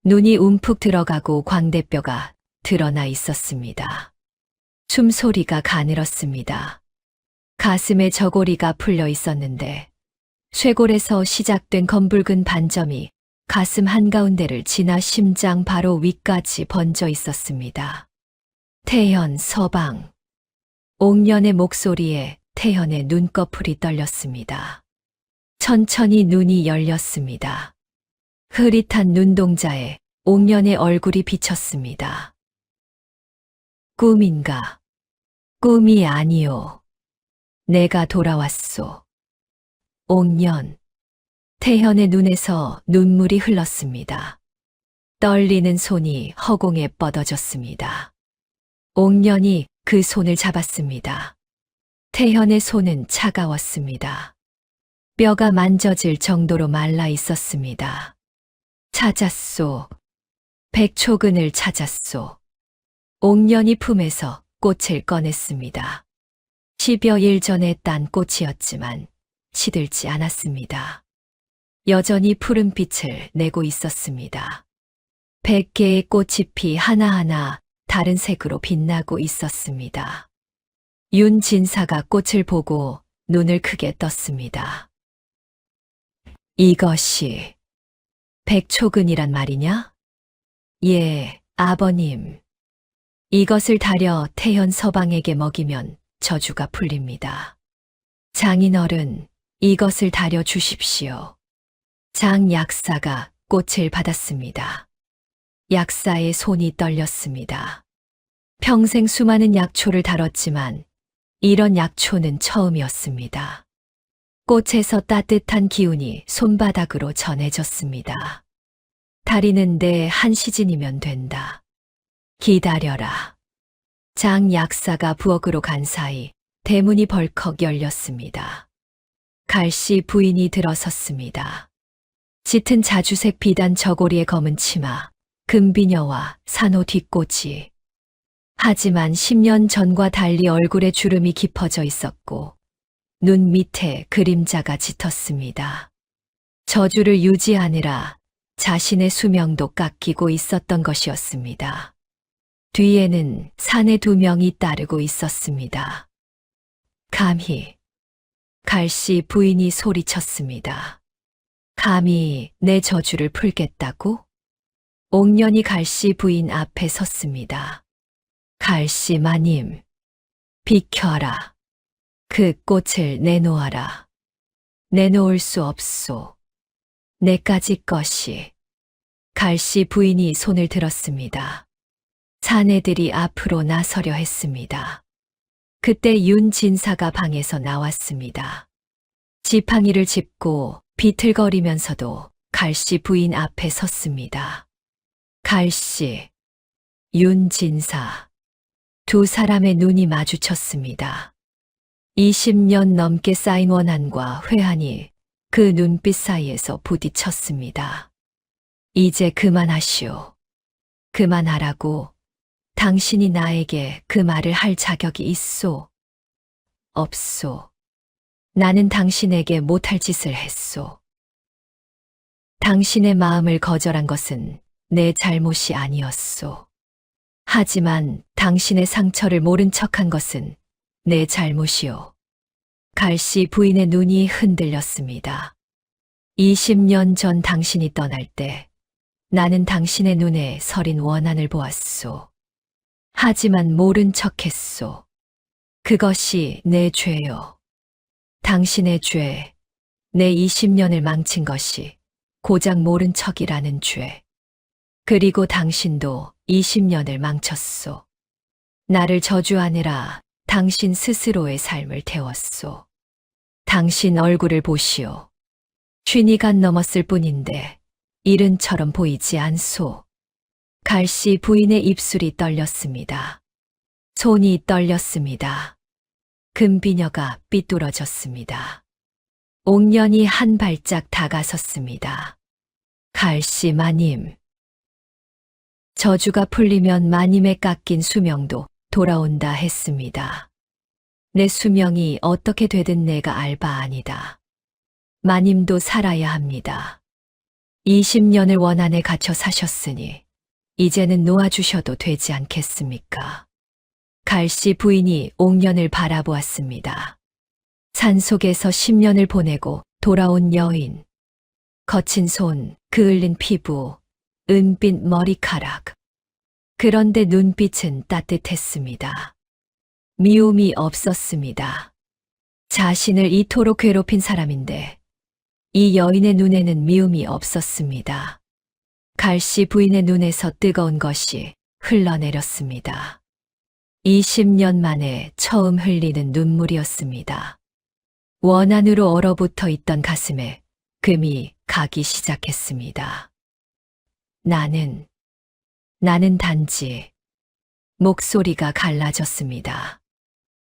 눈이 움푹 들어가고 광대뼈가 드러나 있었습니다. 숨소리가 가늘었습니다. 가슴에 저고리가 풀려 있었는데 쇄골에서 시작된 검붉은 반점이 가슴 한가운데를 지나 심장 바로 위까지 번져 있었습니다. 태현 서방. 옥년의 목소리에 태현의 눈꺼풀이 떨렸습니다. 천천히 눈이 열렸습니다. 흐릿한 눈동자에 옥년의 얼굴이 비쳤습니다. 꿈인가? 꿈이 아니오. 내가 돌아왔소. 옥년. 태현의 눈에서 눈물이 흘렀습니다. 떨리는 손이 허공에 뻗어졌습니다. 옥년이 그 손을 잡았습니다. 태현의 손은 차가웠습니다. 뼈가 만져질 정도로 말라 있었습니다. 찾았소. 백초근을 찾았소. 옥년이 품에서 꽃을 꺼냈습니다. 10여일 전에 딴 꽃이었지만 시들지 않았습니다. 여전히 푸른 빛을 내고 있었습니다. 100개의 꽃잎이 하나하나 다른 색으로 빛나고 있었습니다. 윤 진사가 꽃을 보고 눈을 크게 떴습니다. 이것이 백초근이란 말이냐? 예, 아버님. 이것을 다려 태현 서방에게 먹이면 저주가 풀립니다. 장인어른, 이것을 다려 주십시오. 장 약사가 꽃을 받았습니다. 약사의 손이 떨렸습니다. 평생 수많은 약초를 다뤘지만 이런 약초는 처음이었습니다. 꽃에서 따뜻한 기운이 손바닥으로 전해졌습니다. 다리는데 한 시즌이면 된다. 기다려라. 장 약사가 부엌으로 간 사이 대문이 벌컥 열렸습니다. 갈씨 부인이 들어섰습니다. 짙은 자주색 비단 저고리에 검은 치마, 금비녀와 산호 뒷꽂이. 하지만 10년 전과 달리 얼굴에 주름이 깊어져 있었고 눈 밑에 그림자가 짙었습니다. 저주를 유지하느라 자신의 수명도 깎이고 있었던 것이었습니다. 뒤에는 사내 2명이 따르고 있었습니다. 감히, 갈씨 부인이 소리쳤습니다. 감히 내 저주를 풀겠다고? 옥년이 갈씨 부인 앞에 섰습니다. 갈씨 마님, 비켜라. 그 꽃을 내놓아라. 내놓을 수 없소. 내까지 것이. 갈씨 부인이 손을 들었습니다. 사내들이 앞으로 나서려 했습니다. 그때 윤 진사가 방에서 나왔습니다. 지팡이를 짚고 비틀거리면서도 갈씨 부인 앞에 섰습니다. 갈씨, 윤 진사. 두 사람의 눈이 마주쳤습니다. 20년 넘게 쌓인 원한과 회한이 그 눈빛 사이에서 부딪혔습니다. 이제 그만하시오. 그만하라고. 당신이 나에게 그 말을 할 자격이 있소? 없소. 나는 당신에게 못할 짓을 했소. 당신의 마음을 거절한 것은 내 잘못이 아니었소. 하지만 당신의 상처를 모른 척한 것은 내 잘못이오. 갈씨 부인의 눈이 흔들렸습니다. 20년 전 당신이 떠날 때 나는 당신의 눈에 서린 원한을 보았소. 하지만 모른 척했소. 그것이 내 죄요. 당신의 죄, 내 20년을 망친 것이 고작 모른 척이라는 죄. 그리고 당신도 20년을 망쳤소. 나를 저주하느라 당신 스스로의 삶을 태웠소. 당신 얼굴을 보시오. 50간 넘었을 뿐인데 일흔처럼 보이지 않소. 갈씨 부인의 입술이 떨렸습니다. 손이 떨렸습니다. 금비녀가 삐뚤어졌습니다. 옥년이 한 발짝 다가섰습니다. 갈씨 마님. 저주가 풀리면 마님의 깎인 수명도 돌아온다 했습니다. 내 수명이 어떻게 되든 내가 알 바 아니다. 마님도 살아야 합니다. 20년을 원한에 갇혀 사셨으니 이제는 놓아주셔도 되지 않겠습니까? 갈씨 부인이 옥년을 바라보았습니다. 산속에서 10년을 보내고 돌아온 여인. 거친 손, 그을린 피부, 은빛 머리카락. 그런데 눈빛은 따뜻했습니다. 미움이 없었습니다. 자신을 이토록 괴롭힌 사람인데 이 여인의 눈에는 미움이 없었습니다. 갈씨 부인의 눈에서 뜨거운 것이 흘러내렸습니다. 20년 만에 처음 흘리는 눈물이었습니다. 원한으로 얼어붙어 있던 가슴에 금이 가기 시작했습니다. 나는 단지 목소리가 갈라졌습니다.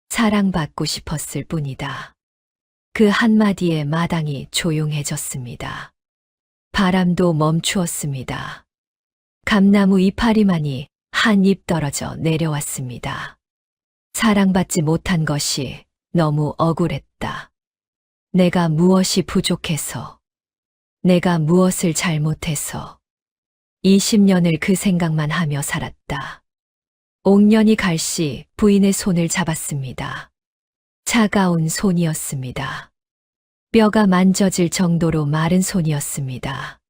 사랑받고 싶었을 뿐이다. 그 한마디에 마당이 조용해졌습니다. 바람도 멈추었습니다. 감나무 이파리만이 한 입 떨어져 내려왔습니다. 사랑받지 못한 것이 너무 억울했다. 내가 무엇이 부족해서, 내가 무엇을 잘못해서 20년을 그 생각만 하며 살았다. 옥년이 갈씨 부인의 손을 잡았습니다. 차가운 손이었습니다. 뼈가 만져질 정도로 마른 손이었습니다.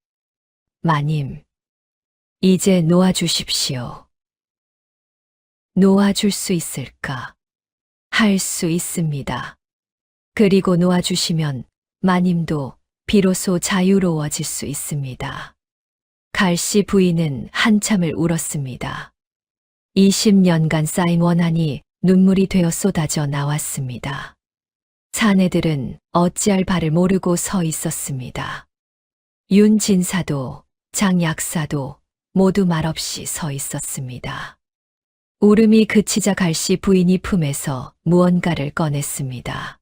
마님, 이제 놓아주십시오. 놓아줄 수 있을까? 할 수 있습니다. 그리고 놓아주시면 마님도 비로소 자유로워질 수 있습니다. 갈씨 부인은 한참을 울었습니다. 20년간 쌓인 원한이 눈물이 되어 쏟아져 나왔습니다. 사내들은 어찌할 바를 모르고 서 있었습니다. 윤 진사도 장 약사도 모두 말없이 서 있었습니다. 울음이 그치자 갈씨 부인이 품에서 무언가를 꺼냈습니다.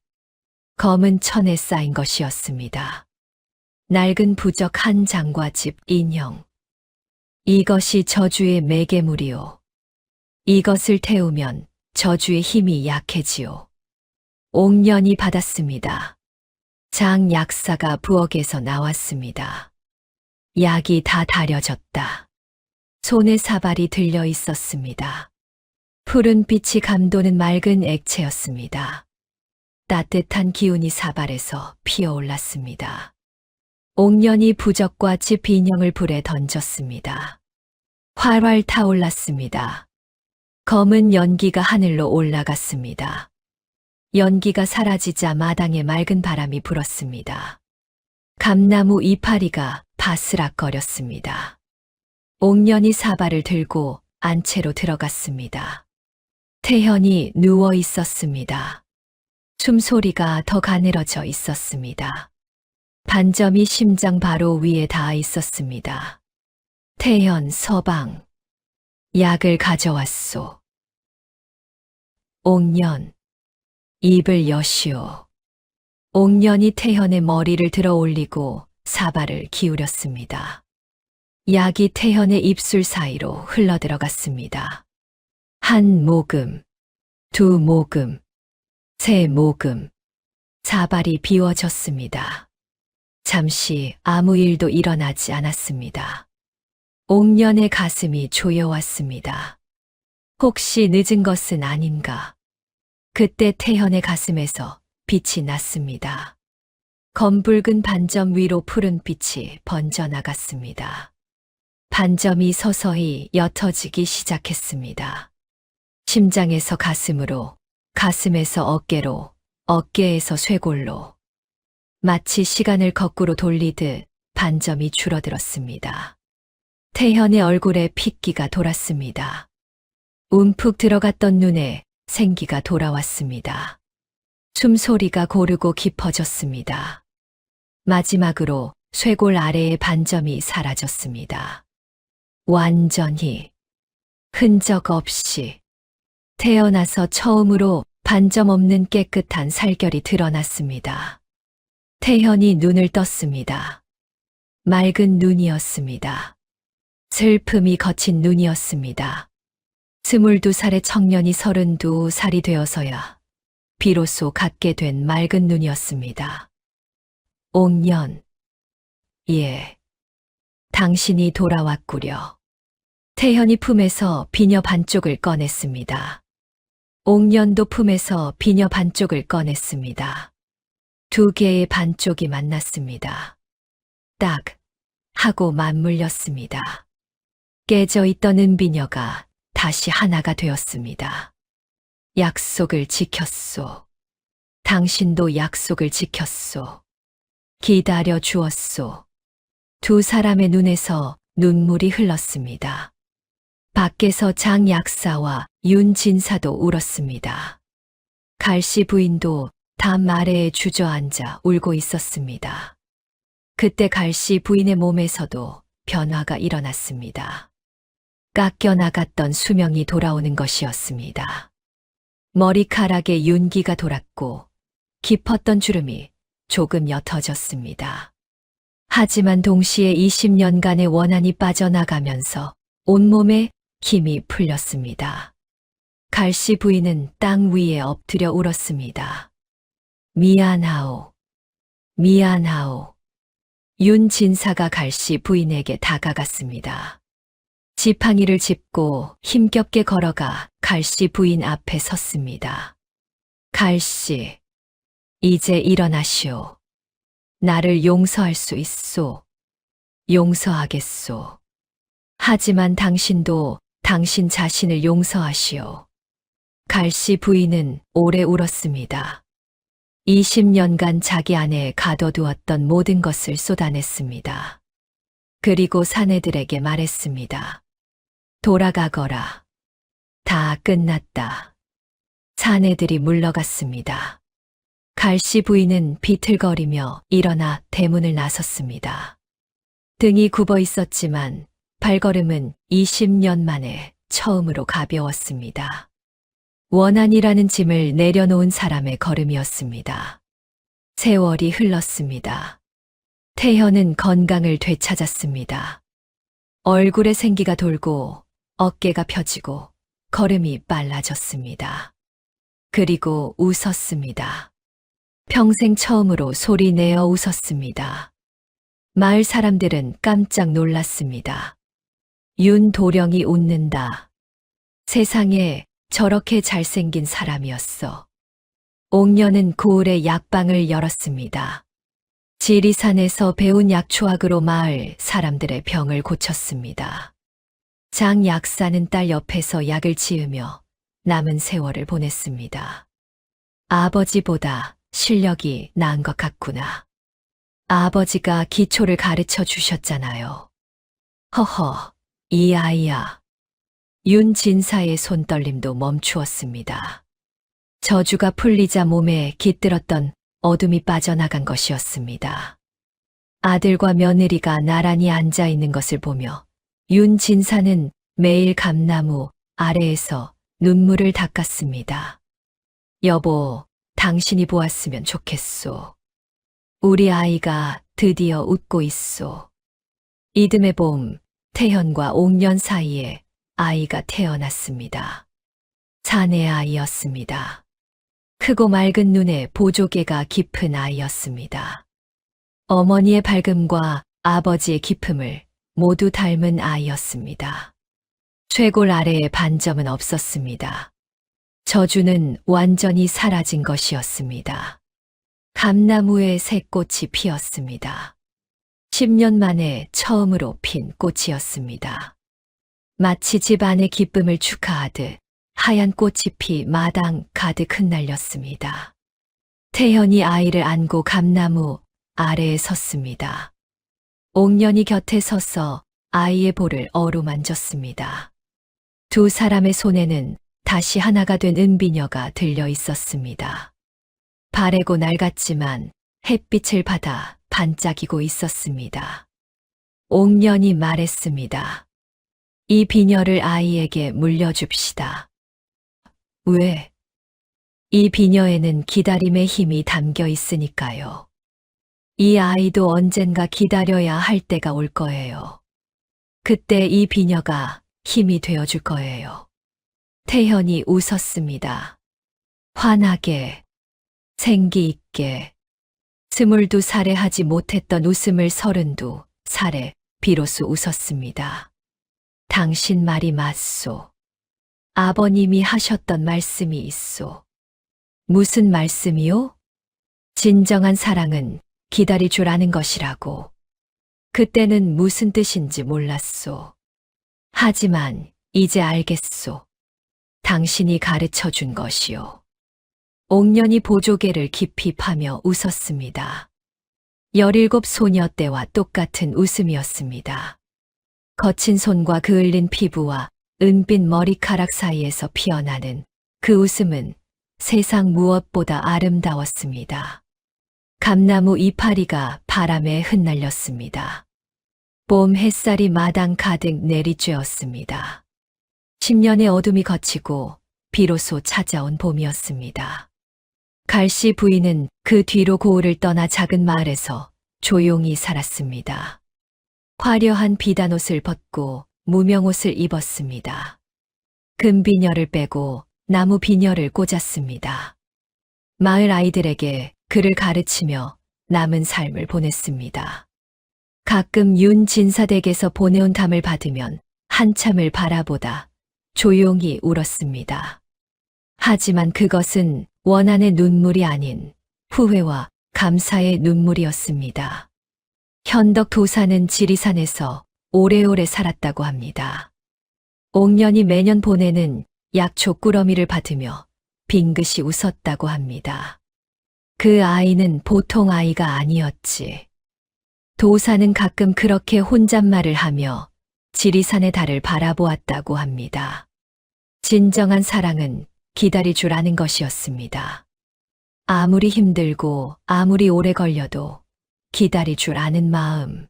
검은 천에 쌓인 것이었습니다. 낡은 부적 한 장과 집 인형. 이것이 저주의 매개물이요. 이것을 태우면 저주의 힘이 약해지요. 옥년이 받았습니다. 장 약사가 부엌에서 나왔습니다. 약이 다 다려졌다. 손에 사발이 들려 있었습니다. 푸른 빛이 감도는 맑은 액체였습니다. 따뜻한 기운이 사발에서 피어올랐습니다. 옥년이 부적과 집 인형을 불에 던졌습니다. 활활 타올랐습니다. 검은 연기가 하늘로 올라갔습니다. 연기가 사라지자 마당에 맑은 바람이 불었습니다. 감나무 이파리가 바스락거렸습니다. 옥년이 사발을 들고 안채로 들어갔습니다. 태현이 누워 있었습니다. 숨소리가 더 가늘어져 있었습니다. 반점이 심장 바로 위에 닿아 있었습니다. 태현 서방, 약을 가져왔소. 옥년, 입을 여시오. 옥년이 태현의 머리를 들어 올리고 사발을 기울였습니다. 약이 태현의 입술 사이로 흘러들어갔습니다. 한 모금, 두 모금, 세 모금, 사발이 비워졌습니다. 잠시 아무 일도 일어나지 않았습니다. 옥년의 가슴이 조여왔습니다. 혹시 늦은 것은 아닌가? 그때 태현의 가슴에서 빛이 났습니다. 검붉은 반점 위로 푸른 빛이 번져나갔습니다. 반점이 서서히 옅어지기 시작했습니다. 심장에서 가슴으로, 가슴에서 어깨로, 어깨에서 쇄골로, 마치 시간을 거꾸로 돌리듯 반점이 줄어들었습니다. 태현의 얼굴에 핏기가 돌았습니다. 움푹 들어갔던 눈에 생기가 돌아왔습니다. 숨소리가 고르고 깊어졌습니다. 마지막으로 쇄골 아래의 반점이 사라졌습니다. 완전히, 흔적 없이, 태어나서 처음으로 반점 없는 깨끗한 살결이 드러났습니다. 태현이 눈을 떴습니다. 맑은 눈이었습니다. 슬픔이 거친 눈이었습니다. 22살의 청년이 32살이 되어서야 비로소 갖게 된 맑은 눈이었습니다. 옥년, 예, 당신이 돌아왔구려. 태현이 품에서 비녀 반쪽을 꺼냈습니다. 옥년도 품에서 비녀 반쪽을 꺼냈습니다. 두 개의 반쪽이 만났습니다. 딱 하고 맞물렸습니다. 깨져 있던 은비녀가 다시 하나가 되었습니다. 약속을 지켰소. 당신도 약속을 지켰소. 기다려 주었소. 두 사람의 눈에서 눈물이 흘렀습니다. 밖에서 장 약사와 윤 진사도 울었습니다. 갈씨 부인도 담 아래에 주저앉아 울고 있었습니다. 그때 갈씨 부인의 몸에서도 변화가 일어났습니다. 깎여 나갔던 수명이 돌아오는 것이었습니다. 머리카락에 윤기가 돌았고 깊었던 주름이 조금 옅어졌습니다. 하지만 동시에 20년간의 원한이 빠져나가면서 온몸에 힘이 풀렸습니다. 갈씨 부인은 땅 위에 엎드려 울었습니다. 미안하오. 미안하오. 윤 진사가 갈씨 부인에게 다가갔습니다. 지팡이를 짚고 힘겹게 걸어가 갈씨 부인 앞에 섰습니다. 갈씨, 이제 일어나시오. 나를 용서할 수 있소. 용서하겠소. 하지만 당신도 당신 자신을 용서하시오. 갈씨 부인은 오래 울었습니다. 20년간 자기 안에 가둬두었던 모든 것을 쏟아냈습니다. 그리고 사내들에게 말했습니다. 돌아가거라. 다 끝났다. 사내들이 물러갔습니다. 갈씨 부인은 비틀거리며 일어나 대문을 나섰습니다. 등이 굽어 있었지만 발걸음은 20년 만에 처음으로 가벼웠습니다. 원한이라는 짐을 내려놓은 사람의 걸음이었습니다. 세월이 흘렀습니다. 태현은 건강을 되찾았습니다. 얼굴에 생기가 돌고 어깨가 펴지고 걸음이 빨라졌습니다. 그리고 웃었습니다. 평생 처음으로 소리 내어 웃었습니다. 마을 사람들은 깜짝 놀랐습니다. 윤도령이 웃는다. 세상에 저렇게 잘생긴 사람이었어. 옥녀는 고을의 약방을 열었습니다. 지리산에서 배운 약초학으로 마을 사람들의 병을 고쳤습니다. 장 약사는 딸 옆에서 약을 지으며 남은 세월을 보냈습니다. 아버지보다 실력이 나은 것 같구나. 아버지가 기초를 가르쳐 주셨잖아요. 허허, 이 아이야. 윤진사의 손떨림도 멈추었습니다. 저주가 풀리자 몸에 깃들었던 어둠이 빠져나간 것이었습니다. 아들과 며느리가 나란히 앉아 있는 것을 보며 윤진사는 매일 감나무 아래에서 눈물을 닦았습니다. 여보, 당신이 보았으면 좋겠소. 우리 아이가 드디어 웃고 있소. 이듬해 봄, 태현과 옥년 사이에 아이가 태어났습니다. 사내 아이였습니다. 크고 맑은 눈에 보조개가 깊은 아이였습니다. 어머니의 밝음과 아버지의 기품을 모두 닮은 아이였습니다. 쇄골 아래에 반점은 없었습니다. 저주는 완전히 사라진 것이었습니다. 감나무에 새 꽃이 피었습니다. 10년 만에 처음으로 핀 꽃이었습니다. 마치 집안의 기쁨을 축하하듯 하얀 꽃이 피 마당 가득 흩날렸습니다. 태현이 아이를 안고 감나무 아래에 섰습니다. 옥년이 곁에 서서 아이의 볼을 어루만졌습니다. 두 사람의 손에는 다시 하나가 된 은비녀가 들려 있었습니다. 바래고 낡았지만 햇빛을 받아 반짝이고 있었습니다. 옥년이 말했습니다. 이 비녀를 아이에게 물려줍시다. 왜? 이 비녀에는 기다림의 힘이 담겨 있으니까요. 이 아이도 언젠가 기다려야 할 때가 올 거예요. 그때 이 비녀가 힘이 되어줄 거예요. 태현이 웃었습니다. 환하게, 생기 있게, 22살에 하지 못했던 웃음을 32살에 비로소 웃었습니다. 당신 말이 맞소. 아버님이 하셨던 말씀이 있소. 무슨 말씀이요? 진정한 사랑은 기다릴 줄 아는 것이라고. 그때는 무슨 뜻인지 몰랐소. 하지만 이제 알겠소. 당신이 가르쳐 준 것이요. 옥년이 보조개를 깊이 파며 웃었습니다. 17 소녀 때와 똑같은 웃음이었습니다. 거친 손과 그을린 피부와 은빛 머리카락 사이에서 피어나는 그 웃음은 세상 무엇보다 아름다웠습니다. 감나무 이파리가 바람에 흩날렸습니다. 봄 햇살이 마당 가득 내리쬐었습니다. 10년의 어둠이 거치고 비로소 찾아온 봄이었습니다. 갈씨 부인은 그 뒤로 고을을 떠나 작은 마을에서 조용히 살았습니다. 화려한 비단옷을 벗고 무명옷을 입었습니다. 금비녀를 빼고 나무 비녀를 꽂았습니다. 마을 아이들에게 글을 가르치며 남은 삶을 보냈습니다. 가끔 윤진사댁에서 보내온 담을 받으면 한참을 바라보다 조용히 울었습니다. 하지만 그것은 원한의 눈물이 아닌 후회와 감사의 눈물이었습니다. 현덕 도사는 지리산에서 오래오래 살았다고 합니다. 옥년이 매년 보내는 약초 꾸러미를 받으며 빙긋이 웃었다고 합니다. 그 아이는 보통 아이가 아니었지. 도사는 가끔 그렇게 혼잣말을 하며 지리산의 달을 바라보았다고 합니다. 진정한 사랑은 기다릴 줄 아는 것이었습니다. 아무리 힘들고 아무리 오래 걸려도 기다릴 줄 아는 마음.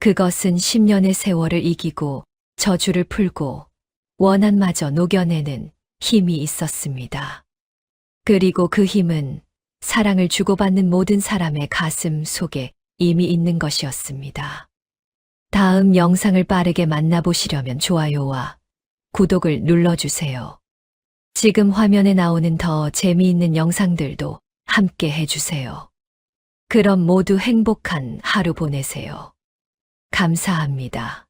그것은 10년의 세월을 이기고 저주를 풀고 원한마저 녹여내는 힘이 있었습니다. 그리고 그 힘은 사랑을 주고받는 모든 사람의 가슴 속에 이미 있는 것이었습니다. 다음 영상을 빠르게 만나보시려면 좋아요와 구독을 눌러주세요. 지금 화면에 나오는 더 재미있는 영상들도 함께 해주세요. 그럼 모두 행복한 하루 보내세요. 감사합니다.